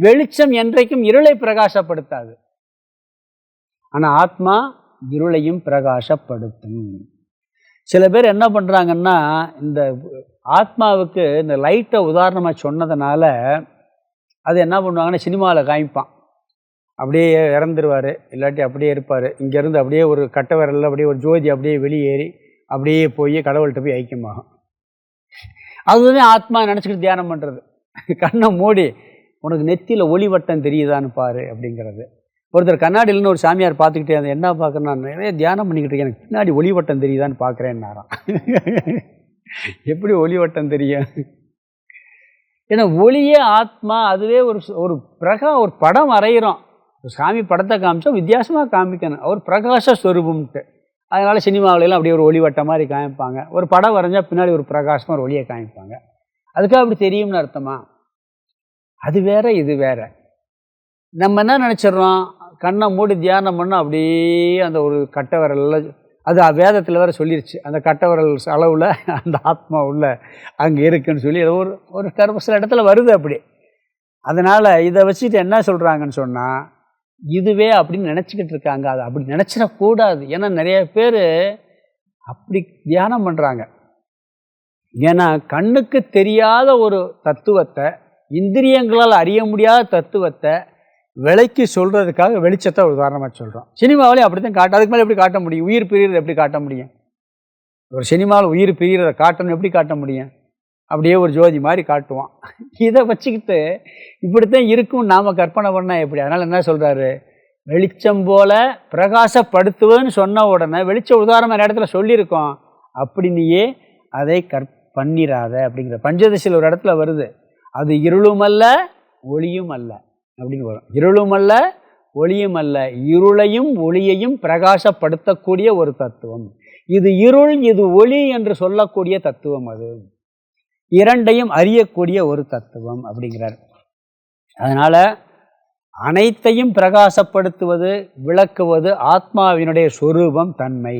வெளிச்சம் என்றைக்கும் இருளை பிரகாசப்படுத்தாது. ஆனால் ஆத்மா இருளையும் பிரகாசப்படுத்தும். சில பேர் என்ன பண்ணுறாங்கன்னா, இந்த ஆத்மாவுக்கு இந்த லைட்டை உதாரணமாக சொன்னதுனால அது என்ன பண்ணுவாங்கன்னா, சினிமாவில் காமிப்பான். அப்படியே இறந்துருவார், இல்லாட்டி அப்படியே இருப்பார். இங்கேருந்து அப்படியே ஒரு கட்டை விரலில் அப்படியே ஒரு ஜோதி அப்படியே வெளியேறி அப்படியே போய் கடவுள்கிட்ட போய் ஐக்கியமாகும். அதுதான் ஆத்மா நினச்சிக்கிட்டு தியானம் பண்ணுறது. கண்ணை மூடி உனக்கு நெத்தியில் ஒளிவட்டம் தெரியுதான்னு பாரு அப்படிங்கிறது. ஒருத்தர் கண்ணாடியில்னு ஒரு சாமியார் பார்த்துக்கிட்டே அந்த என்ன பார்க்குறேன், நான் நிறைய தியானம் பண்ணிக்கிட்டு இருக்கேன், எனக்கு பின்னாடி ஒளிவட்டம் தெரியுதான்னு பார்க்குறேன்னாராம். எப்படி ஒளிவட்டம் தெரியும்? ஏன்னா ஒளியே ஆத்மா, அதுவே ஒரு ஒரு படம் வரைகிறோம். சாமி படத்தை காமிச்சா வித்தியாசமாக காமிக்கணும், ஒரு பிரகாச ஸ்வரூபம்ட்டு. அதனால் சினிமாவிலலாம் அப்படியே ஒரு ஒளிவட்டம் மாதிரி காமிப்பாங்க. ஒரு படம் வரைஞ்சால் பின்னாடி ஒரு பிரகாசமாக ஒரு ஒளியை காமிப்பாங்க. அதுக்காக அப்படி தெரியும்னு அர்த்தமா? அது வேற, இது வேற. நம்ம என்ன நினச்சிட்றோம், கண்ணை மூடி தியானம் பண்ணால் அப்படியே அந்த ஒரு கட்டை விரலில், அது வேதத்தில் வேறு சொல்லிருச்சு, அந்த கட்டை விரல் அளவில் அந்த ஆத்மா உள்ள அங்கே இருக்குன்னு சொல்லி ஒரு சில இடத்துல வருது அப்படி. அதனால் இதை வச்சுட்டு என்ன சொல்கிறாங்கன்னு சொன்னால், இதுவே அப்படின்னு நினச்சிக்கிட்டு இருக்காங்க. அது அப்படி நினச்சிடக்கூடாது. ஏன்னா நிறைய பேர் அப்படி தியானம் பண்ணுறாங்க. ஏன்னா கண்ணுக்கு தெரியாத ஒரு தத்துவத்தை, இந்திரியங்களால் அறிய முடியாத தத்துவத்தை விலைக்கு சொல்கிறதுக்காக வெளிச்சத்தை உதாரணமாக சொல்கிறோம். சினிமாவிலே அப்படி தான் காட்ட, அதுக்கு மேலே எப்படி காட்ட முடியும்? உயிர் பிரிகிறத எப்படி காட்ட முடியும்? ஒரு சினிமாவில் உயிர் பிரிகிறத காட்டணும், எப்படி காட்ட முடியும்? அப்படியே ஒரு ஜோதி மாதிரி காட்டுவான். இதை வச்சுக்கிட்டு இப்படித்தான் இருக்கும் நாம் கற்பனை பண்ணால் எப்படி? அதனால் என்ன சொல்கிறாரு, வெளிச்சம் போல பிரகாசப்படுத்துவேன்னு சொன்ன உடனே வெளிச்ச உதாரணமான இடத்துல சொல்லியிருக்கோம், அப்படி நீயே அதை பண்ணிராத அப்படிங்கிற. பஞ்சதசியில் ஒரு இடத்துல வருது, அது இருளும் அல்ல ஒளியும் அல்ல அப்படின்னு வரும். இருளும் அல்ல ஒளியும் அல்ல, இருளையும் ஒளியையும் பிரகாசப்படுத்தக்கூடிய ஒரு தத்துவம். இது இருள், இது ஒளி என்று சொல்லக்கூடிய தத்துவம். அது இரண்டையும் அறியக்கூடிய ஒரு தத்துவம் அப்படிங்கிறார். அதனால் அனைத்தையும் பிரகாசப்படுத்துவது, விளக்குவது ஆத்மாவினுடைய சொரூபம், தன்மை.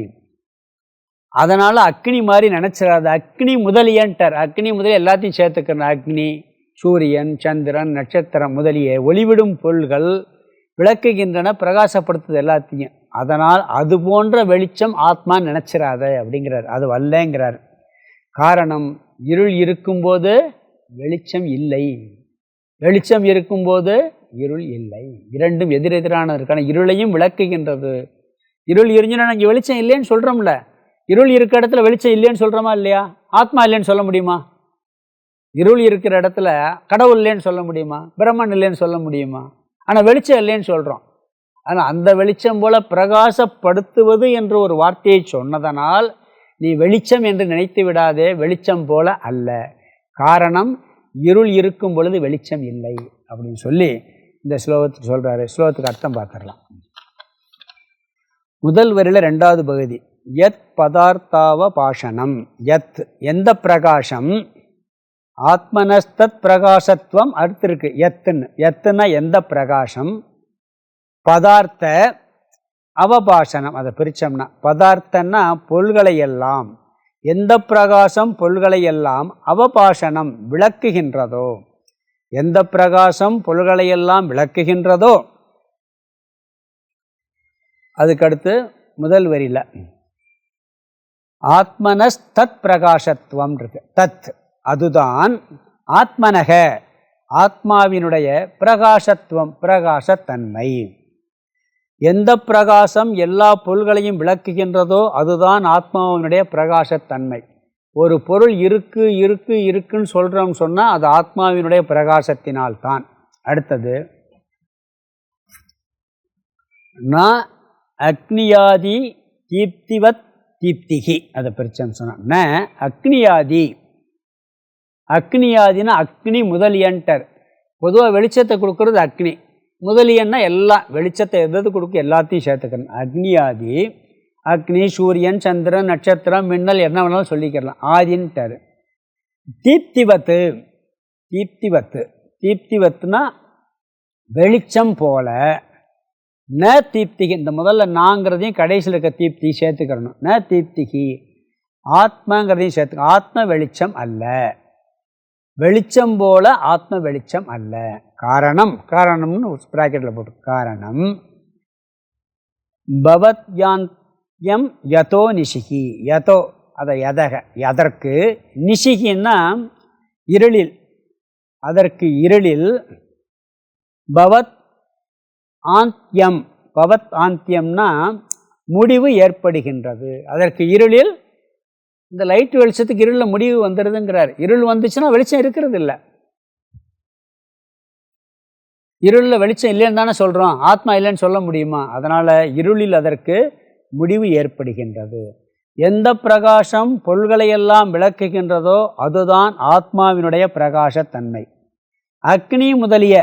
அதனால் அக்னி மாதிரி நினச்சிடாது. அக்னி முதலியன்ட்டார். அக்னி முதலிய எல்லாத்தையும் சேர்த்துக்கணும். அக்னி, சூரியன், சந்திரன், நட்சத்திரம் முதலிய ஒளிவிடும் பொருள்கள் விளக்குகின்றன, பிரகாசப்படுத்துது எல்லாத்தையும். அதனால் அது போன்ற வெளிச்சம் ஆத்மா நினச்சிடாத அப்படிங்கிறார். அது வல்லங்கிறார். காரணம், இருள் இருக்கும்போது வெளிச்சம் இல்லை, வெளிச்சம் இருக்கும்போது இருள் இல்லை. இரண்டும் எதிரெதிரானதற்கான. இருளையும் விளக்குகின்றது. இருள் எரிஞ்சுனா இங்கே வெளிச்சம் இல்லைன்னு சொல்கிறோம்ல, இருள் இருக்கிற இடத்துல வெளிச்சம் இல்லைன்னு சொல்கிறோமா இல்லையா? ஆத்மா இல்லைன்னு சொல்ல முடியுமா? இருள் இருக்கிற இடத்துல கடவுள் இல்லைன்னு சொல்ல முடியுமா? பிரம்மன் இல்லைன்னு சொல்ல முடியுமா? ஆனால் வெளிச்சம் இல்லைன்னு சொல்கிறோம். ஆனால் அந்த வெளிச்சம் போல பிரகாசப்படுத்துவது என்று ஒரு வார்த்தையை சொன்னதனால் நீ வெளிச்சம் என்று நினைத்து விடாதே, வெளிச்சம் போல அல்ல. காரணம், இருள் இருக்கும் பொழுது வெளிச்சம் இல்லை அப்படின்னு சொல்லி இந்த ஸ்லோகத்துக்கு சொல்கிறாரு. ஸ்லோகத்துக்கு அர்த்தம் பார்த்துடலாம். முதல் வரியில் ரெண்டாவது பகுதி, யத் பதார்த்தாவ பாஷணம். யத் எந்த பிரகாசம், ஆத்மனஸ்தத் பிரகாசத்துவம் அடுத்து இருக்கு. எத்துன்னா எந்த பிரகாசம், பதார்த்த அவபாஷணம். அதை பிரித்தோம்னா, பதார்த்தன்னா பொருள்களை எல்லாம், எந்த பிரகாசம் பொருள்களை எல்லாம் அவபாஷணம் விளக்குகின்றதோ, எந்த பிரகாசம் பொருள்களையெல்லாம் விளக்குகின்றதோ. அதுக்கடுத்து முதல் வரியில் ஆத்மனஸ் தத் பிரகாசத்துவம் இருக்கு. தத் அதுதான், ஆத்மனக ஆத்மாவினுடைய பிரகாசத்துவம் பிரகாசத்தன்மை. எந்த பிரகாசம் எல்லா பொருள்களையும் விளக்குகின்றதோ அதுதான் ஆத்மாவினுடைய பிரகாசத்தன்மை. ஒரு பொருள் இருக்கு இருக்கு இருக்குன்னு சொல்கிறோம்னு சொன்னால் அது ஆத்மாவினுடைய பிரகாசத்தினால் தான். அடுத்தது, ந அக்னியாதி தீப்திவத் தீப்திகி. அதை பிரிச்சோம்னு சொன்னால், ந அக்னியாதி. அக்னியாதினா அக்னி முதலியன்டர். பொதுவாக வெளிச்சத்தை கொடுக்கறது அக்னி, முதலியன்னா எல்லாம் வெளிச்சத்தை எது கொடுக்க எல்லாத்தையும் சேர்த்துக்கணும். அக்னியாதி, அக்னி, சூரியன், சந்திரன், நட்சத்திரம், மின்னல் என்ன வேணாலும் சொல்லிக்கிறலாம். ஆதின்ட்டார். தீப்திவத்து. தீப்திவத்து, தீப்திவத்துனா வெளிச்சம் போல. ந தீப்திகி, இந்த முதல்ல நாங்கிறதையும் கடைசியில் இருக்க தீப்தி சேர்த்துக்கிறணும். ந தீப்திகி, ஆத்மாங்கிறதையும் சேர்த்துக்க. ஆத்ம வெளிச்சம் அல்ல, வெளிச்சம் போல ஆத்ம வெளிச்சம் அல்ல. காரணம், காரணம்னு பிராக்கெட்டில் போட்டு, காரணம் பவத்யாந்த்யம் யதோ நிஷிகி. யதோ அதை எதற்கு, நிஷிகின்னா இருளில், அதற்கு இருளில், பவத் ஆந்தியம், பவத் ஆந்தியம்னா முடிவு ஏற்படுகின்றது. அதற்கு இருளில், இந்த லைட் வெளிச்சத்துக்கு இருளில் முடிவு வந்துடுதுங்கிறார். இருள் வந்துச்சுன்னா வெளிச்சம் இருக்கிறது இல்லை. இருளில் வெளிச்சம் இல்லைன்னு தானே சொல்கிறோம், ஆத்மா இல்லைன்னு சொல்ல முடியுமா? அதனால் இருளில் அதற்கு முடிவு ஏற்படுகின்றது. எந்த பிரகாசம் பொருள்களையெல்லாம் விளக்குகின்றதோ அதுதான் ஆத்மாவினுடைய பிரகாசத்தன்மை. அக்னி முதலிய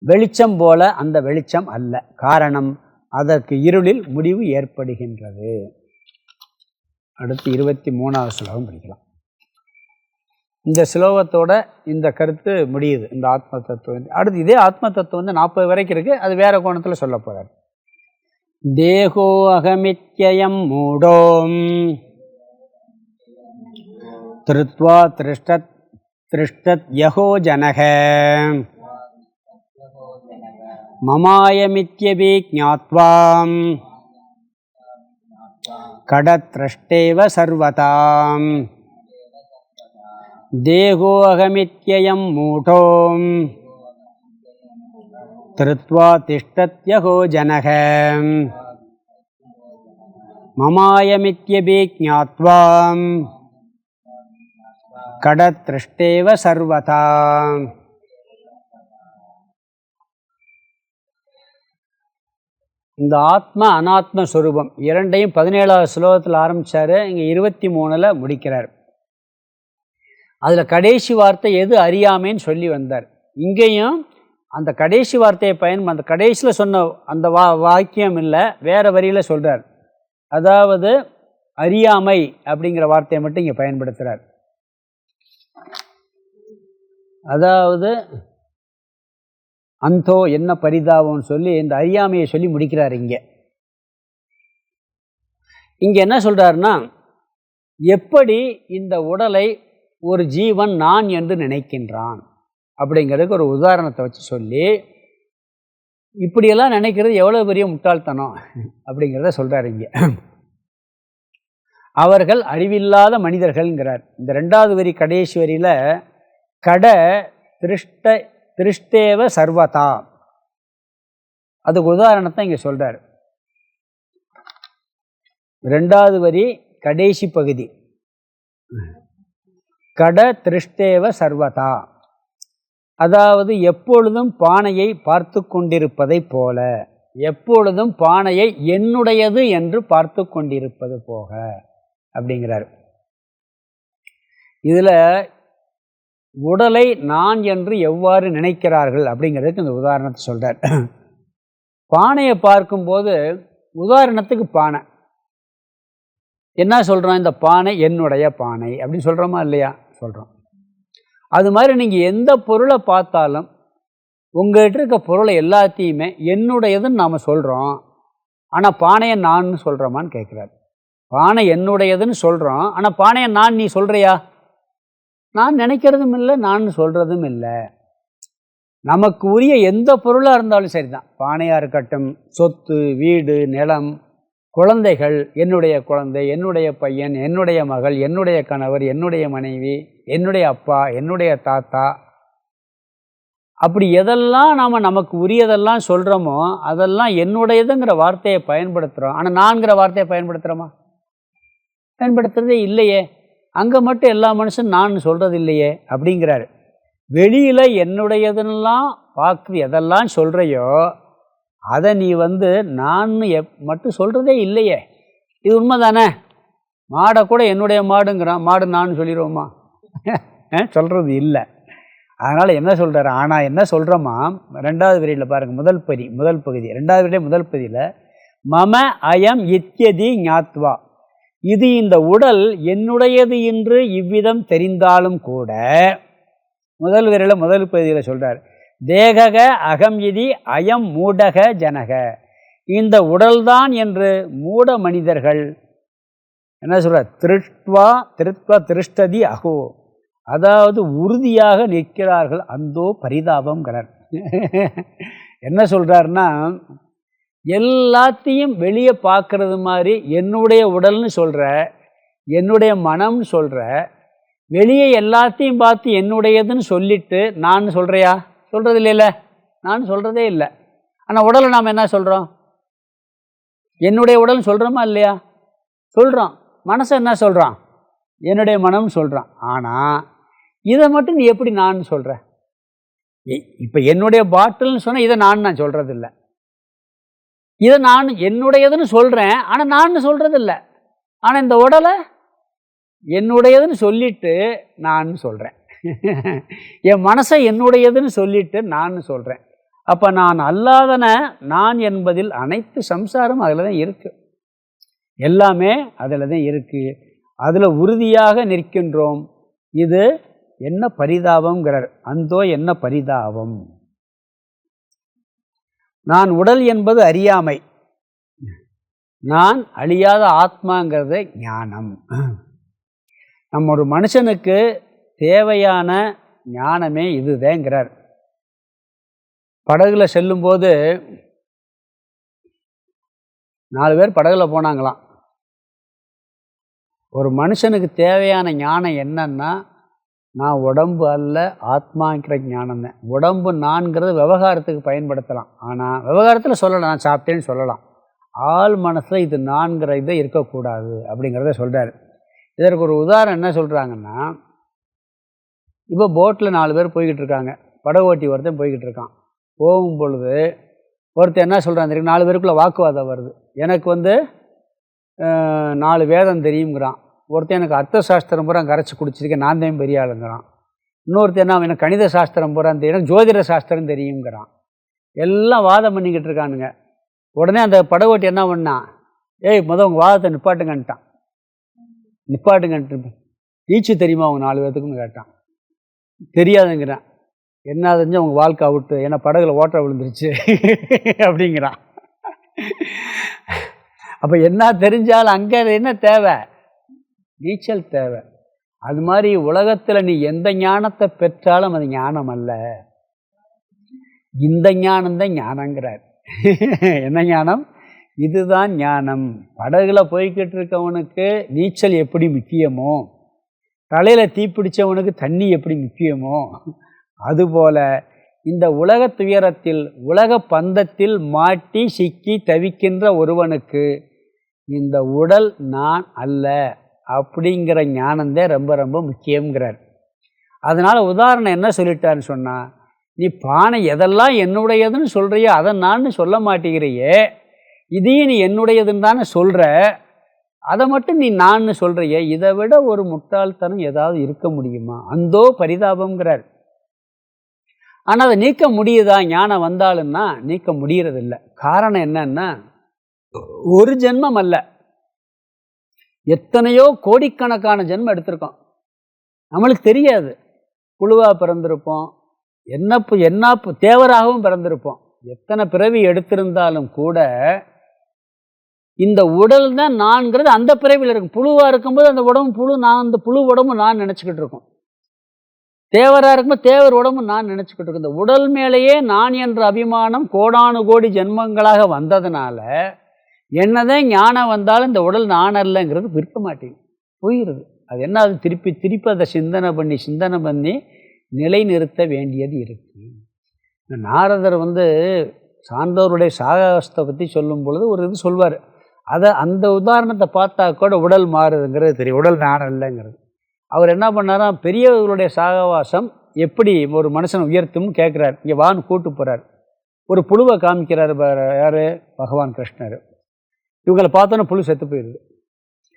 வெளிச்சம் போல அந்த வெளிச்சம் அல்ல. காரணம், அதற்கு இருளில் முடிவு ஏற்படுகின்றது. அடுத்து 23வது ஸ்லோகம் படிக்கலாம். இந்த ஸ்லோகத்தோட இந்த கருத்து முடியுது, இந்த ஆத்ம தத்துவம். அடுத்து இதே ஆத்ம தத்துவம் வந்து 40 வரைக்கும் இருக்குது, அது வேறு கோணத்தில் சொல்ல போகிறார். தேகோ அகமித்யம் மூடோம் திருத்வா திருஷ்டத் யகோ ஜனக மமாயமித்யபி ஞாத்வாம் கடத்ரஷ்டேவ சர்வதாம். தேகோ அகமித்யம் மூடோம் திருத்வா திஷ்டத்யகோ ஜனக மமாயமித்யபி ஞாத்வாம் கடத்ருஷ்டேவ சர்வதாம். இந்த ஆத்மா அனாத்ம ஸ்வரூபம் இரண்டையும் 17வது ஸ்லோகத்தில் ஆரம்பித்தார், இங்கே 23ல் முடிக்கிறார். அதில் கடைசி வார்த்தை எது அறியாமைன்னு சொல்லி வந்தார். இங்கேயும் அந்த கடைசி வார்த்தையை அந்த கடைசியில் சொன்ன அந்த வாக்கியம் இல்லை, வேறு வரியில் சொல்கிறார். அதாவது அறியாமை அப்படிங்கிற வார்த்தையை மட்டும் இங்கே பயன்படுத்துகிறார். அதாவது அந்தோ என்ன பரிதாபம்னு சொல்லி இந்த அறியாமையை சொல்லி முடிக்கிறார். இங்கே என்ன சொல்கிறாருன்னா, எப்படி இந்த உடலை ஒரு ஜீவன் நான் என்று நினைக்கின்றான் அப்படிங்கிறதுக்கு ஒரு உதாரணத்தை வச்சு சொல்லி, இப்படியெல்லாம் நினைக்கிறது எவ்வளோ பெரிய முட்டாள்தனம் அப்படிங்கிறத சொல்கிறார். அவர்கள் அறிவில்லாத மனிதர்கள்ங்கிறார். இந்த 2வது வரி கடைசி வரியில் கட திருஷ்டேவ சர்வதா, அதுக்கு உதாரணத்தை இங்கே சொல்கிறார். 2வது வரி கடைசி பகுதி, கட திருஷ்டேவ சர்வதா, அதாவது எப்பொழுதும் பானையை பார்த்து கொண்டிருப்பதை போல, எப்பொழுதும் பானையை என்னுடையது என்று பார்த்து கொண்டிருப்பது போக அப்படிங்கிறார். இதில் உடலை நான் என்று எவ்வாறு நினைக்கிறார்கள் அப்படிங்கிறதுக்கு இந்த உதாரணத்தை சொல்கிறார். பானையை பார்க்கும்போது, உதாரணத்துக்கு பானை என்ன சொல்கிறோம், இந்த பானை என்னுடைய பானை அப்படின்னு சொல்கிறோமா இல்லையா? சொல்கிறோம். அது மாதிரி நீங்கள் எந்த பொருளை பார்த்தாலும் உங்கள்கிட்ட இருக்க பொருளை எல்லாத்தையுமே என்னுடையதுன்னு நாம் சொல்கிறோம். ஆனால் பானையை நான் சொல்கிறோமான்னு கேட்குறாரு. பானை என்னுடையதுன்னு சொல்கிறோம், ஆனால் பானையை நான் நீ சொல்கிறியா? நான் நினைக்கிறதும் இல்லை, நான் சொல்கிறதும் இல்லை. நமக்கு உரிய எந்த பொருளாக இருந்தாலும் சரி தான், பானையாக இருக்கட்டும், சொத்து, வீடு, நிலம், குழந்தைகள், என்னுடைய குழந்தை, என்னுடைய பையன், என்னுடைய மகள், என்னுடைய கணவர், என்னுடைய மனைவி, என்னுடைய அப்பா, என்னுடைய தாத்தா, அப்படி எதெல்லாம் நாம் நமக்கு உரியதெல்லாம் சொல்கிறோமோ அதெல்லாம் என்னுடையதுங்கிற வார்த்தையை பயன்படுத்துகிறோம். ஆனால் நான்கிற வார்த்தையை பயன்படுத்துகிறோமா? பயன்படுத்துகிறதே இல்லையே. அங்கே மட்டும் எல்லா மனுஷன் நான் சொல்கிறது இல்லையே அப்படிங்கிறாரு. வெளியில் என்னுடையதுன்னெலாம் பார்த்து எதெல்லாம் சொல்கிறையோ அதை நீ நான் மட்டும் சொல்கிறதே இல்லையே. இது உண்மை தானே? மாடை கூட என்னுடைய மாடுங்கிறான், மாடு நான் சொல்லிடுவோமா? சொல்கிறது இல்லை. அதனால் என்ன சொல்கிறாரு? ஆனால் என்ன சொல்கிறோமா, 2வது வரியில் பாருங்கள், முதல் பகுதி 2வது வரியிலே முதல் பகுதியில் மம அயம் இத்யதி ஞாத்வா, இது இந்த உடல் என்னுடையது என்று இவ்விதம் தெரிந்தாலும் கூட, முதல் வரியில் முதல் பகுதியில் சொல்கிறார், தேகக அகம் இதி அயம் மூடக ஜனக, இந்த உடல்தான் என்று மூட மனிதர்கள் என்ன சொல்கிறார்? திருத்வா திருஷ்டதி அகோ, அதாவது உறுதியாக நிற்கிறார்கள், அந்தோ பரிதாபங்கிறார். என்ன சொல்கிறாருன்னா, எல்லாத்தையும் வெளியே பார்க்கறது மாதிரி என்னுடைய உடல்னு சொல்கிற, என்னுடைய மனம்னு சொல்கிற, வெளியே எல்லாத்தையும் பார்த்து என்னுடையதுன்னு சொல்லிட்டு நான் சொல்கிறியா? சொல்கிறது இல்லைல்ல, நான் சொல்கிறதே இல்லை. ஆனால் உடலை நாம் என்ன சொல்கிறோம்? என்னுடைய உடல்னு சொல்கிறோமா இல்லையா? சொல்கிறோம். மனசை என்ன சொல்கிறான்? என்னுடைய மனம்னு சொல்கிறான். ஆனால் இதை மட்டும் நீ எப்படி நான் சொல்கிற? இப்போ என்னுடைய பாட்டில்னு சொன்னால் இதை நான் சொல்கிறதில்ல. இதை நான் என்னுடையதுன்னு சொல்கிறேன், ஆனால் நான் சொல்கிறதில்ல. ஆனால் இந்த உடலை என்னுடையதுன்னு சொல்லிட்டு நான் சொல்கிறேன். என் மனசை என்னுடையதுன்னு சொல்லிட்டு நான் சொல்கிறேன். அப்போ நான் அல்லாதன நான் என்பதில் அனைத்து சம்சாரம் அதில் தான் இருக்குது. எல்லாமே அதில் தான் இருக்குது. அதில் உறுதியாக நிற்கின்றோம். இது என்ன பரிதாபங்கிறார். அந்தோ என்ன பரிதாபம். நான் உடல் என்பது அறியாமை, நான் அழியாத ஆத்மாங்கிறது ஞானம். நம்ம ஒரு மனுஷனுக்கு தேவையான ஞானமே இதுதேங்கிறார். படகுல செல்லும்போது 4 பேர் படகுல போனாங்களாம். ஒரு மனுஷனுக்கு தேவையான ஞானம் என்னன்னா, நான் உடம்பு அல்ல ஆத்மாங்கிற ஞானம் தான். உடம்பு நான்கிறது விவகாரத்துக்கு பயன்படுத்தலாம். ஆனால் விவகாரத்தில் சொல்லலாம், நான் சாப்பிட்டேன்னு சொல்லலாம். ஆள் மனசில் இது நான்கிற இதை இருக்கக்கூடாது அப்படிங்கிறத சொல்கிறார். இதற்கு ஒரு உதாரணம் என்ன சொல்கிறாங்கன்னா, இப்போ போட்டில் 4 பேர் போய்கிட்டு இருக்காங்க. படகு ஓட்டி ஒருத்தன் போய்கிட்டு இருக்கான். போகும் பொழுது ஒருத்தர் என்ன சொல்கிறான் தெரியும், 4 பேருக்குள்ளே வாக்குவாதம் வருது. எனக்கு 4 வேதம் தெரியுங்கிறான். ஒருத்தன் எனக்கு அர்த்த சாஸ்திரம் பூரா கரைச்சி குடிச்சிருக்கேன், நான் தான் பெரிய ஆளுங்கிறான். இன்னொருத்தர் என்ன, எனக்கு கணித சாஸ்திரம் பூரா தெரியும், எனக்கு ஜோதிட சாஸ்திரம் தெரியுங்கிறான். எல்லாம் வாதம் பண்ணிக்கிட்டு இருக்கானுங்க. உடனே அந்த படகோட்டி என்ன பண்ணான், முதல் உங்கள் வாதத்தை நிப்பாட்டுங்கன்ட்டான். நிப்பாட்டுங்கன்ட்டு, நீச்சு தெரியுமா அவங்க 4 பேர்த்துக்குன்னு கேட்டான். தெரியாதுங்கிறான். என்ன தெரிஞ்சு அவங்க வாழ்க்கை அவுட்டு, ஏன்னா படகுல ஓட்ட விழுந்துருச்சு அப்படிங்கிறான். அப்போ என்ன தெரிஞ்சாலும் அங்கே என்ன தேவை? நீச்சல் தேவை. அது மாதிரி உலகத்தில் நீ எந்த ஞானத்தை பெற்றாலும் அது ஞானம் அல்ல. இந்த ஞானம்தான் ஞானங்கிறார். என்ன ஞானம்? இதுதான் ஞானம். படகுல போய்கிட்டு இருக்கவனுக்கு நீச்சல் எப்படி முக்கியமோ, தலையில் தீப்பிடிச்சவனுக்கு தண்ணி எப்படி முக்கியமோ, அதுபோல இந்த உலக துயரத்தில் உலக பந்தத்தில் மாட்டி சிக்கி தவிக்கின்ற ஒருவனுக்கு இந்த உடல் நான் அல்ல அப்படிங்கிற ஞானந்தே ரொம்ப ரொம்ப முக்கியங்கிறார். அதனால் உதாரணம் என்ன சொல்லிட்டாருன்னு சொன்னால், நீ பானை எதெல்லாம் என்னுடையதுன்னு சொல்கிறியோ அதை நான் சொல்ல மாட்டேங்கிறியே, இதையும் நீ என்னுடையதுன்னு தானே சொல்கிற, அதை மட்டும் நீ நான் சொல்கிறியே, இதை விட ஒரு முட்டாள்தனம் ஏதாவது இருக்க முடியுமா? அந்தோ பரிதாபங்கிறார். ஆனால் அதை நீக்க முடியுதா? ஞானம் வந்தாலும்னா நீக்க முடியறதில்லை. காரணம் என்னன்னா, ஒரு ஜென்மம் அல்ல, எத்தனையோ கோடிக்கணக்கான ஜென்மம் எடுத்திருக்கோம். நம்மளுக்கு தெரியாது. புழுவாக பிறந்திருப்போம், என்ன தேவராகவும் பிறந்திருப்போம். எத்தனை பிறவி எடுத்திருந்தாலும் கூட இந்த உடல் தான் நான்கிறது அந்த பிறவியில் இருக்கும். புழுவாக இருக்கும்போது அந்த உடம்பு புழு, நான் அந்த புழு உடம்பு நான் நினச்சிக்கிட்டு இருக்கோம். தேவராக இருக்கும்போது தேவர் உடம்பு நான் நினச்சிக்கிட்டு இருக்கோம். இந்த உடல் மேலேயே நான் என்ற அபிமானம் கோடானு கோடி ஜென்மங்களாக வந்ததுனால என்னதான் ஞானம் வந்தாலும் இந்த உடல் நான் அல்லங்கிறது விற்க மாட்டேங்குது, போயிடுது. அது என்ன, அது திருப்பி அதை சிந்தனை பண்ணி நிலைநிறுத்த வேண்டியது இருக்குது. நாரதர் சான்றோருடைய சாகசத்தை பற்றி சொல்லும் பொழுது ஒரு இது சொல்வார். அதை அந்த உதாரணத்தை பார்த்தா கூட உடல் மாறுதுங்கிறது தெரியும், உடல் நான் இல்லைங்கிறது. அவர் என்ன பண்ணாராம், பெரியவர்களுடைய சாகவாசம் எப்படி ஒரு மனுஷனை உயர்த்தும்னு கேட்குறாரு. இங்கே வான்னு கூட்டு போகிறார். ஒரு புழுவை காமிக்கிறார். யார்? பகவான் கிருஷ்ணர். இவங்களை பார்த்தோன்னா புழு செத்து போயிடுது.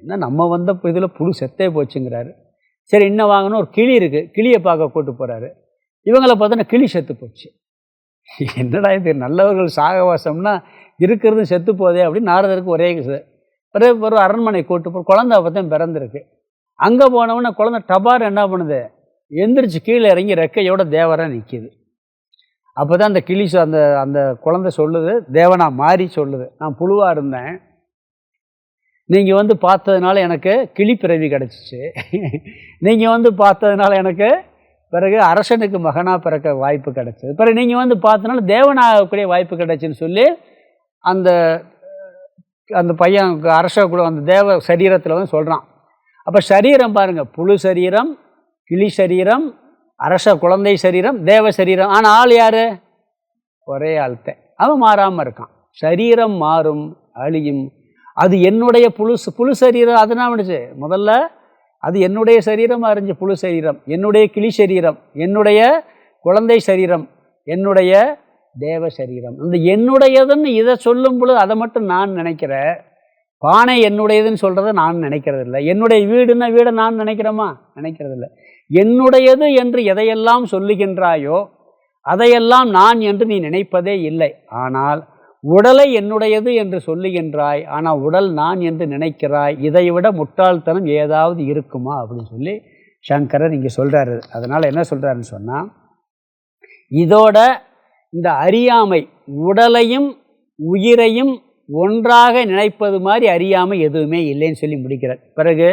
என்ன நம்ம வந்த இதில் புழு செத்தே போச்சுங்கிறாரு. சரி, இன்னும் வாங்கணும், ஒரு கிளி இருக்குது, கிளியை பார்க்க கூட்டு போகிறாரு. இவங்களை பார்த்தோன்னா கிளி செத்து போச்சு. என்னடா இது, நல்லவர்கள் சாகவாசம்னா இருக்கிறது செத்து போதே அப்படின்னு நாரதருக்கு ஒரே ஒரு அரண்மனை கூட்டு போ. குழந்தை அப்போதான் பிறந்திருக்கு. அங்கே போனவொன்னே குழந்தை டபார் என்ன பண்ணுது, எந்திரிச்சு கீழே இறங்கி ரெக்கையோட தேவராக நிற்கிது. அப்போ தான் அந்த கிளி அந்த குழந்தை சொல்லுது, தேவனா மாறி சொல்லுது, நான் புழுவாக இருந்தேன், நீங்கள் பார்த்ததுனால எனக்கு கிளி பிறவி கிடச்சிச்சு, நீங்கள் பார்த்ததுனால எனக்கு பிறகு அரசனுக்கு மகனாக பிறக்க வாய்ப்பு கிடச்சிது, பிறகு நீங்கள் பார்த்ததுனால தேவனாகக்கூடிய வாய்ப்பு கிடச்சின்னு சொல்லி அந்த அந்த பையன் அரச கூட அந்த தேவ சரீரத்தில் வந்து சொல்கிறான். அப்போ சரீரம் பாருங்கள், புழு சரீரம், கிளி சரீரம், அரச குழந்தை சரீரம், தேவ சரீரம். ஆனால் ஆள் யார்? ஒரே ஆள்கிட்ட. அவன் மாறாமல் இருக்கான். சரீரம் மாறும், அழியும். அது என்னுடைய புழு சரீரம். அதனால் வந்துச்சு முதல்ல அது என்னுடைய சரீரமாக இருந்துச்சு. புழு சரீரம், என்னுடைய கிளி சரீரம், என்னுடைய குழந்தை சரீரம், என்னுடைய தேவ சரீரம். இந்த என்னுடையதுன்னு இதை சொல்லும் பொழுது அதை மட்டும் நான் நினைக்கிறேன். பானை என்னுடையதுன்னு சொல்கிறத நான் நினைக்கிறது இல்லை. என்னுடைய வீடுன்னா வீடை நான் நினைக்கிறோமா? நினைக்கிறது இல்லை. என்னுடையது என்று எதையெல்லாம் சொல்லுகின்றாயோ அதையெல்லாம் நான் என்று நீ நினைப்பதே இல்லை. ஆனால் உடலை என்னுடையது என்று சொல்லுகின்றாய், ஆனால் உடல் நான் என்று நினைக்கிறாய். இதைவிட முட்டாள்தனம் ஏதாவது இருக்குமா அப்படின்னு சொல்லி சங்கரர் இங்கே சொல்கிறாரு. அதனால் என்ன சொல்கிறாருன்னு சொன்னால், இதோட இந்த அறியாமை, உடலையும் உயிரையும் ஒன்றாக நினைப்பது மாதிரி அறியாமை எதுவுமே இல்லைன்னு சொல்லி முடிக்கிறார். பிறகு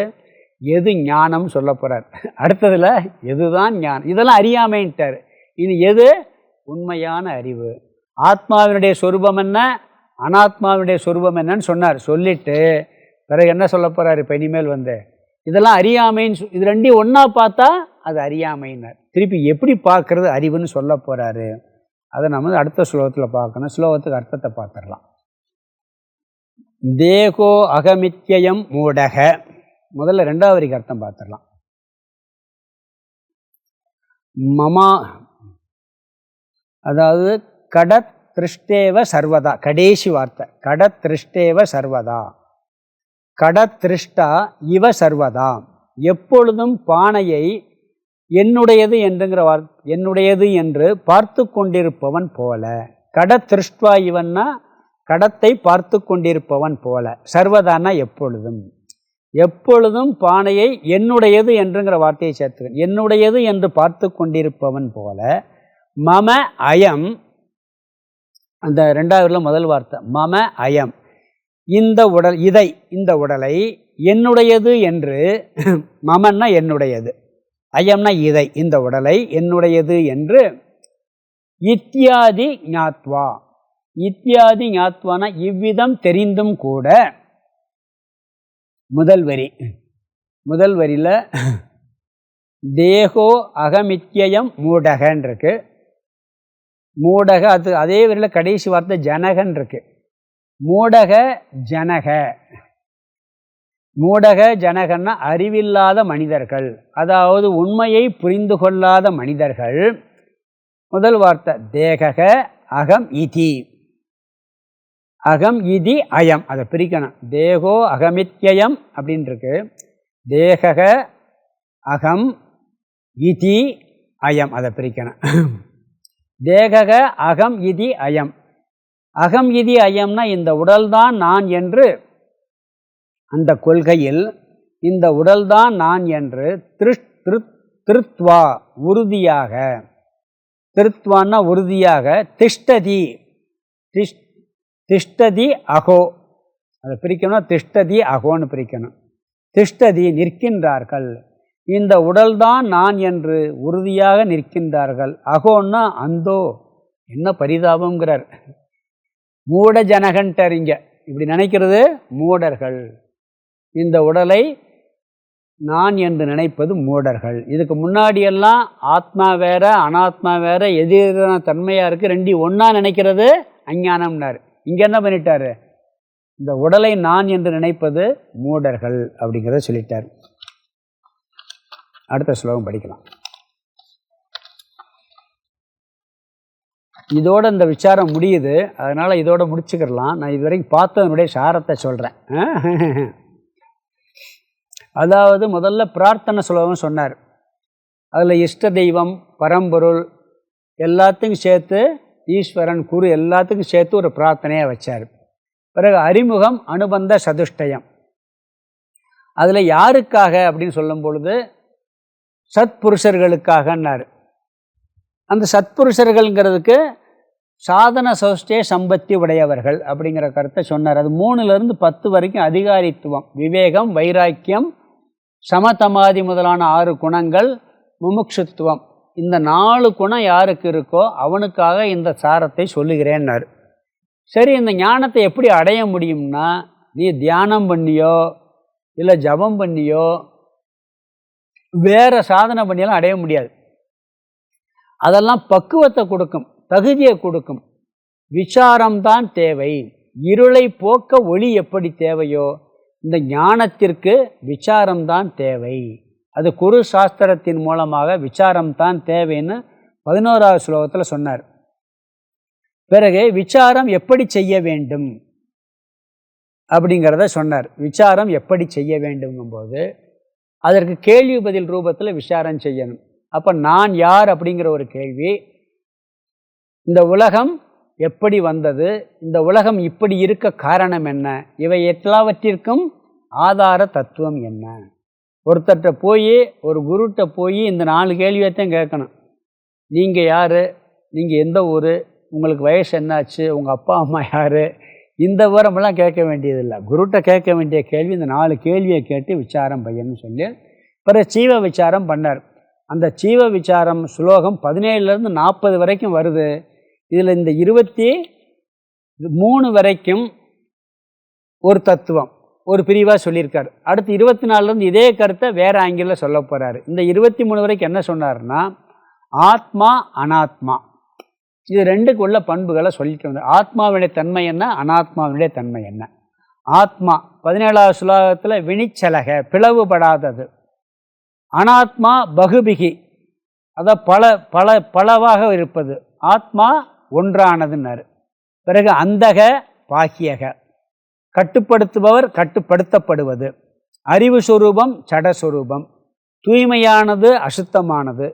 எது ஞானம் சொல்ல போகிறார். அடுத்ததில் எதுதான் ஞானம், இதெல்லாம் அறியாமைன்ட்டார். இனி எது உண்மையான அறிவு, ஆத்மாவினுடைய சொரூபம் என்ன, அனாத்மாவினுடைய சொரூபம் என்னன்னு சொன்னார். சொல்லிவிட்டு பிறகு என்ன சொல்ல போகிறார்? இப்போ இனிமேல் வந்து இதெல்லாம் அறியாமைன்னு இது ரெண்டையும் ஒன்றா பார்த்தா அது அறியாமைன்னார். திருப்பி எப்படி பார்க்குறது அறிவுன்னு சொல்ல போகிறாரு. அதை நம்ம அடுத்த ஸ்லோகத்தில் பார்க்கணும். ஸ்லோகத்துக்கு அர்த்தத்தை பார்த்துடலாம். தேகோ அகமித்யம் மூடக. முதல்ல ரெண்டாவது வரிக்கு அர்த்தம் பார்த்துடலாம். மமா, அதாவது கடத்ருஷ்டேவ சர்வதா, கடைசி வார்த்தை. கடத்ருஷ்டேவ சர்வதா, கடத்ருஷ்டா இவ சர்வதா. எப்பொழுதும் பானையை என்னுடையது என்றுங்கிற என்னுடையது என்று பார்த்து கொண்டிருப்பவன் போல. கடத்ருஷ்டுவா இவன்னா கடத்தை பார்த்து கொண்டிருப்பவன் போல. சர்வதானா எப்பொழுதும். எப்பொழுதும் பானையை என்னுடையது என்றுங்கிற வார்த்தையை சேர்த்துக்க, என்னுடையது என்று பார்த்து கொண்டிருப்பவன் போல. மம அயம், அந்த ரெண்டாவதுல முதல் வார்த்தை மம அயம், இந்த உடல், இதை இந்த உடலை என்னுடையது என்று, மமன்னா என்னுடையது, அயம்னா இதை இந்த உடலை என்னுடையது என்று, இத்தியாதி ஞாத்வா, இத்தியாதி ஞாத்வானா இவ்விதம் தெரிந்தும் கூட. முதல் வரி, முதல் வரியில் தேகோ அகமித்யம் மூடகன் இருக்கு. மூடக, அது அதே வரியில் கடைசி வார்த்தை ஜனகன் இருக்கு. மூடக ஜனக, மூடக ஜனகன்னா அறிவில்லாத மனிதர்கள், அதாவது உண்மையை புரிந்து கொள்ளாத மனிதர்கள். முதல் வார்த்தை தேகக அகம் இதி, அகம் இதி அயம், அதை பிரிக்கணும். தேகோ அகமித்யம் அப்படின்னு இருக்கு. தேகக அகம் இதி அயம், அதை பிரிக்கணும். தேகக அகம் இதி அயம். அகம் இதி அயம்னா இந்த உடல்தான் நான் என்று, அந்த கொள்கையில் இந்த உடல்தான் நான் என்று திருத்வா உறுதியாக, திருத்வான்னா உறுதியாக, திஷ்டதி, திஷ்டதி அகோ, அதை பிரிக்கணும். திஷ்டதி அகோன்னு பிரிக்கணும். திஷ்டதி நிற்கின்றார்கள், இந்த உடல்தான் நான் என்று உறுதியாக நிற்கின்றார்கள். அகோன்னா அந்தோ, என்ன பரிதாபங்கிறார். மூட ஜனகன்ட்டறிங்க, இப்படி நினைக்கிறது மூடர்கள். இந்த உடலை நான் என்று நினைப்பது மூடர்கள். இதுக்கு முன்னாடியெல்லாம் ஆத்மா வேற அனாத்மா வேற எதிரான தன்மையாக இருக்குது, ரெண்டி ஒன்றா நினைக்கிறது அஞ்ஞானம்னார். இங்கே என்ன பண்ணிட்டார்? இந்த உடலை நான் என்று நினைப்பது மூடர்கள் அப்படிங்கிறத சொல்லிட்டார். அடுத்த ஸ்லோகம் படிக்கலாம். இதோட இந்த விசாரம் முடியுது, அதனால் இதோட முடிச்சுக்கிடலாம். நான் இதுவரைக்கும் பார்த்ததனுடைய சாரத்தை சொல்கிறேன். அதாவது முதல்ல பிரார்த்தனை ஸ்லோகம் சொன்னார். அதில் இஷ்ட தெய்வம், பரம்பொருள் எல்லாத்துக்கும் சேர்த்து, ஈஸ்வரன் குரு எல்லாத்துக்கும் சேர்த்து ஒரு பிரார்த்தனையாக வச்சார். பிறகு அறிமுகம், அனுபந்த, சதுஷ்டயம். அதில் யாருக்காக அப்படின்னு சொல்லும் பொழுது சத்புருஷர்களுக்காகன்னார். அந்த சத்புருஷர்கள்ங்கிறதுக்கு சாதன சௌஷ்டே சம்பத்தி உடையவர்கள் அப்படிங்கிற கருத்தை சொன்னார். அது 3லிருந்து 10 வரைக்கும் அதிகாரித்துவம், விவேகம், வைராக்கியம், சமதமாதி முதலான 6 குணங்கள், முமுட்சுத்துவம். இந்த 4 குணம் யாருக்கு இருக்கோ அவனுக்காக இந்த சாரத்தை சொல்லுகிறேன்னார். சரி, இந்த ஞானத்தை எப்படி அடைய முடியும்னா, நீ தியானம் பண்ணியோ இல்லை ஜபம் பண்ணியோ வேறு சாதனை பண்ணியெல்லாம் அடைய முடியாது. அதெல்லாம் பக்குவத்தை கொடுக்கும், தகுதியை கொடுக்கும். விசாரம்தான் தேவை. இருளை போக்க ஒளி எப்படி தேவையோ இந்த ஞானத்திற்கு விசாரம்தான் தேவை. அது குரு சாஸ்திரத்தின் மூலமாக விசாரம்தான் தேவைன்னு 11வது ஸ்லோகத்தில் சொன்னார். பிறகு விசாரம் எப்படி செய்ய வேண்டும் அப்படிங்கிறத சொன்னார். விசாரம் எப்படி செய்ய வேண்டுங்கும்போது அதற்கு கேள்வி பதில் ரூபத்தில் விசாரம் செய்யணும். அப்போ நான் யார் அப்படிங்கிற ஒரு கேள்வி, இந்த உலகம் எப்படி வந்தது, இந்த உலகம் இப்படி இருக்க காரணம் என்ன, இவை எல்லாவற்றிற்கும் ஆதார தத்துவம் என்ன. ஒருத்தர்கிட்ட போய் ஒரு குருட்ட போய் இந்த 4 கேள்வியைத்தான் கேட்கணும். நீங்கள் யார், நீங்கள் எந்த ஊர், உங்களுக்கு வயசு என்னாச்சு, உங்கள் அப்பா அம்மா யார், இந்த விவரமெல்லாம் கேட்க வேண்டியதில்லை. குருட்ட கேட்க வேண்டிய கேள்வி இந்த 4 கேள்வியை கேட்டு விசாரம் பையன்னு சொல்லி பிறகு சீவ விசாரம் பண்ணார். அந்த சீவ விசாரம் ஸ்லோகம் 17லேருந்து 40 வரைக்கும் வருது. இதில் இந்த 23 வரைக்கும் ஒரு தத்துவம் ஒரு பிரிவாக சொல்லியிருக்கார். அடுத்து 24லேருந்து இதே கருத்தை வேறு ஆங்கிளில் சொல்ல போகிறாரு. இந்த 23 வரைக்கும் என்ன சொன்னார்னா, ஆத்மா அனாத்மா இது ரெண்டுக்கு உள்ள பண்புகளை சொல்லிட்டு வந்தார். ஆத்மாவுடைய தன்மை என்ன, அனாத்மாவுடைய தன்மை என்ன. ஆத்மா 17வது ஸ்லோகத்தில் வினிச்சலக பிளவுபடாதது. அனாத்மா பகுபிகி, அதான் பலவாக இருப்பது. ஆத்மா ஒன்றானதுன்னாரு. பிறகு அந்தக பாக்கியக, கட்டுப்படுத்துபவர் கட்டுப்படுத்தப்படுவது. அறிவு சுரூபம் சடஸ்வரூபம், தூய்மையானது அசுத்தமானது,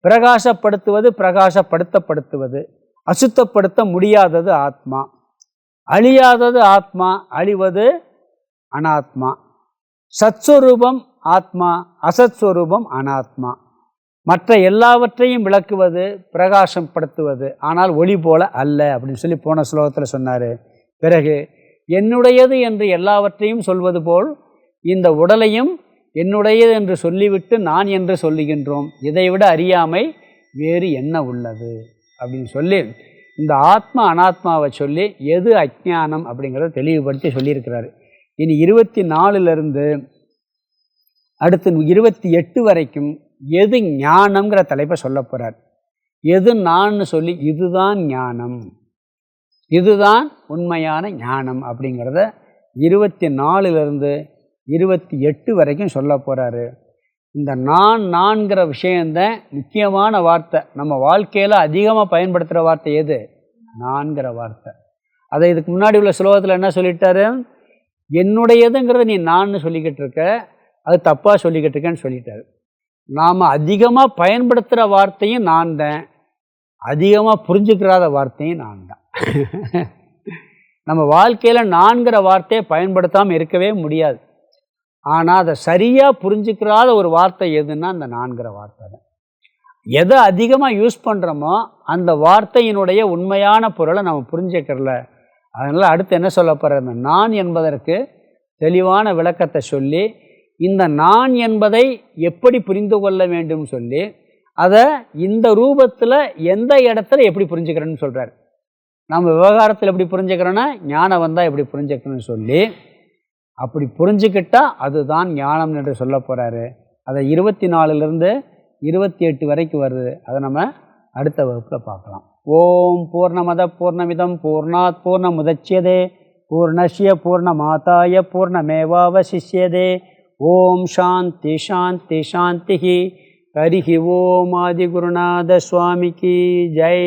பிரகாசப்படுத்துவது பிரகாசப்படுத்தப்படுத்துவது, அசுத்தப்படுத்த முடியாதது ஆத்மா, அழியாதது ஆத்மா, அழிவது அனாத்மா, சத்ஸ்வரூபம் ஆத்மா, அசத்ஸ்வரூபம் அனாத்மா, மற்ற எல்லாவற்றையும் விளக்குவது பிரகாசப்படுத்துவது, ஆனால் ஒளி போல அல்ல அப்படின்னு சொல்லி போன ஸ்லோகத்தில் சொன்னார். பிறகு என்னுடையது என்று எல்லாவற்றையும் சொல்வது போல் இந்த உடலையும் என்னுடையது என்று சொல்லிவிட்டு நான் என்று சொல்லுகின்றோம். இதைவிட அறியாமை வேறு என்ன உள்ளது அப்படின்னு சொல்லி இந்த ஆத்மா அனாத்மாவை சொல்லி எது அஞ்ஞானம் அப்படிங்கிறத தெளிவுபடுத்தி சொல்லியிருக்கிறாரு. இனி 24லேருந்து அடுத்து 28 வரைக்கும் எது ஞானம்ங்கிற தலைப்பை சொல்ல போகிறார். எது நான் சொல்லி இதுதான் ஞானம், இதுதான் உண்மையான ஞானம் அப்படிங்கிறத 24லேருந்து 28 வரைக்கும் சொல்ல போகிறாரு. இந்த நான்கிற விஷயந்தான் முக்கியமான வார்த்தை. நம்ம வாழ்க்கையில் அதிகமாக பயன்படுத்துகிற வார்த்தை எது? நான்கிற வார்த்தை. அதை இதுக்கு முன்னாடி உள்ள ஸ்லோகத்தில் என்ன சொல்லிட்டாரு, என்னுடையதுங்கிறத நீ நான் சொல்லிக்கிட்டு இருக்க, அது தப்பாக சொல்லிக்கிட்டு இருக்கேன்னு சொல்லிட்டாரு. நாம் அதிகமாக பயன்படுத்துகிற வார்த்தையும் நான் தான், அதிகமாக புரிஞ்சுக்கிறாத வார்த்தையும் நான் தான். நம்ம வாழ்க்கையில் நான்கிற வார்த்தையை பயன்படுத்தாமல் இருக்கவே முடியாது. ஆனால் அதை சரியாக புரிஞ்சுக்கிறாத ஒரு வார்த்தை எதுன்னா அந்த நான்கிற வார்த்தை தான். எதை அதிகமாக யூஸ் பண்ணுறோமோ அந்த வார்த்தையினுடைய உண்மையான பொருளை நம்ம புரிஞ்சுக்கிறல. அதனால் அடுத்து என்ன சொல்ல போகிற, இந்த நான் என்பதற்கு தெளிவான விளக்கத்தை சொல்லி இந்த நான் என்பதை எப்படி புரிந்து கொள்ள வேண்டும் சொல்லி அதை இந்த ரூபத்தில் எந்த இடத்துல எப்படி புரிஞ்சுக்கிறேன்னு சொல்கிறார். நம்ம விவகாரத்தில் எப்படி புரிஞ்சுக்கிறோன்னா ஞானம் வந்தால் எப்படி புரிஞ்சுக்கணும்னு சொல்லி அப்படி புரிஞ்சுக்கிட்டால் அதுதான் ஞானம் என்று சொல்ல போகிறாரு. அதை 24லேருந்து 28 வரைக்கும் வருது. அதை நம்ம அடுத்த வகுப்பில் பார்க்கலாம். ஓம் பூர்ணமத பூர்ணமிதம் பூர்ணாத் பூர்ணமுதச்யதே பூர்ணஸ்ய பூர்ணமாதாய பூர்ணமேவாவசிஷ்யதே. ஓம் சாந்தி சாந்தி சாந்தி. ஹரிஹி ஓம் ஆதிகுருநாத சுவாமிக்கு ஜெய்.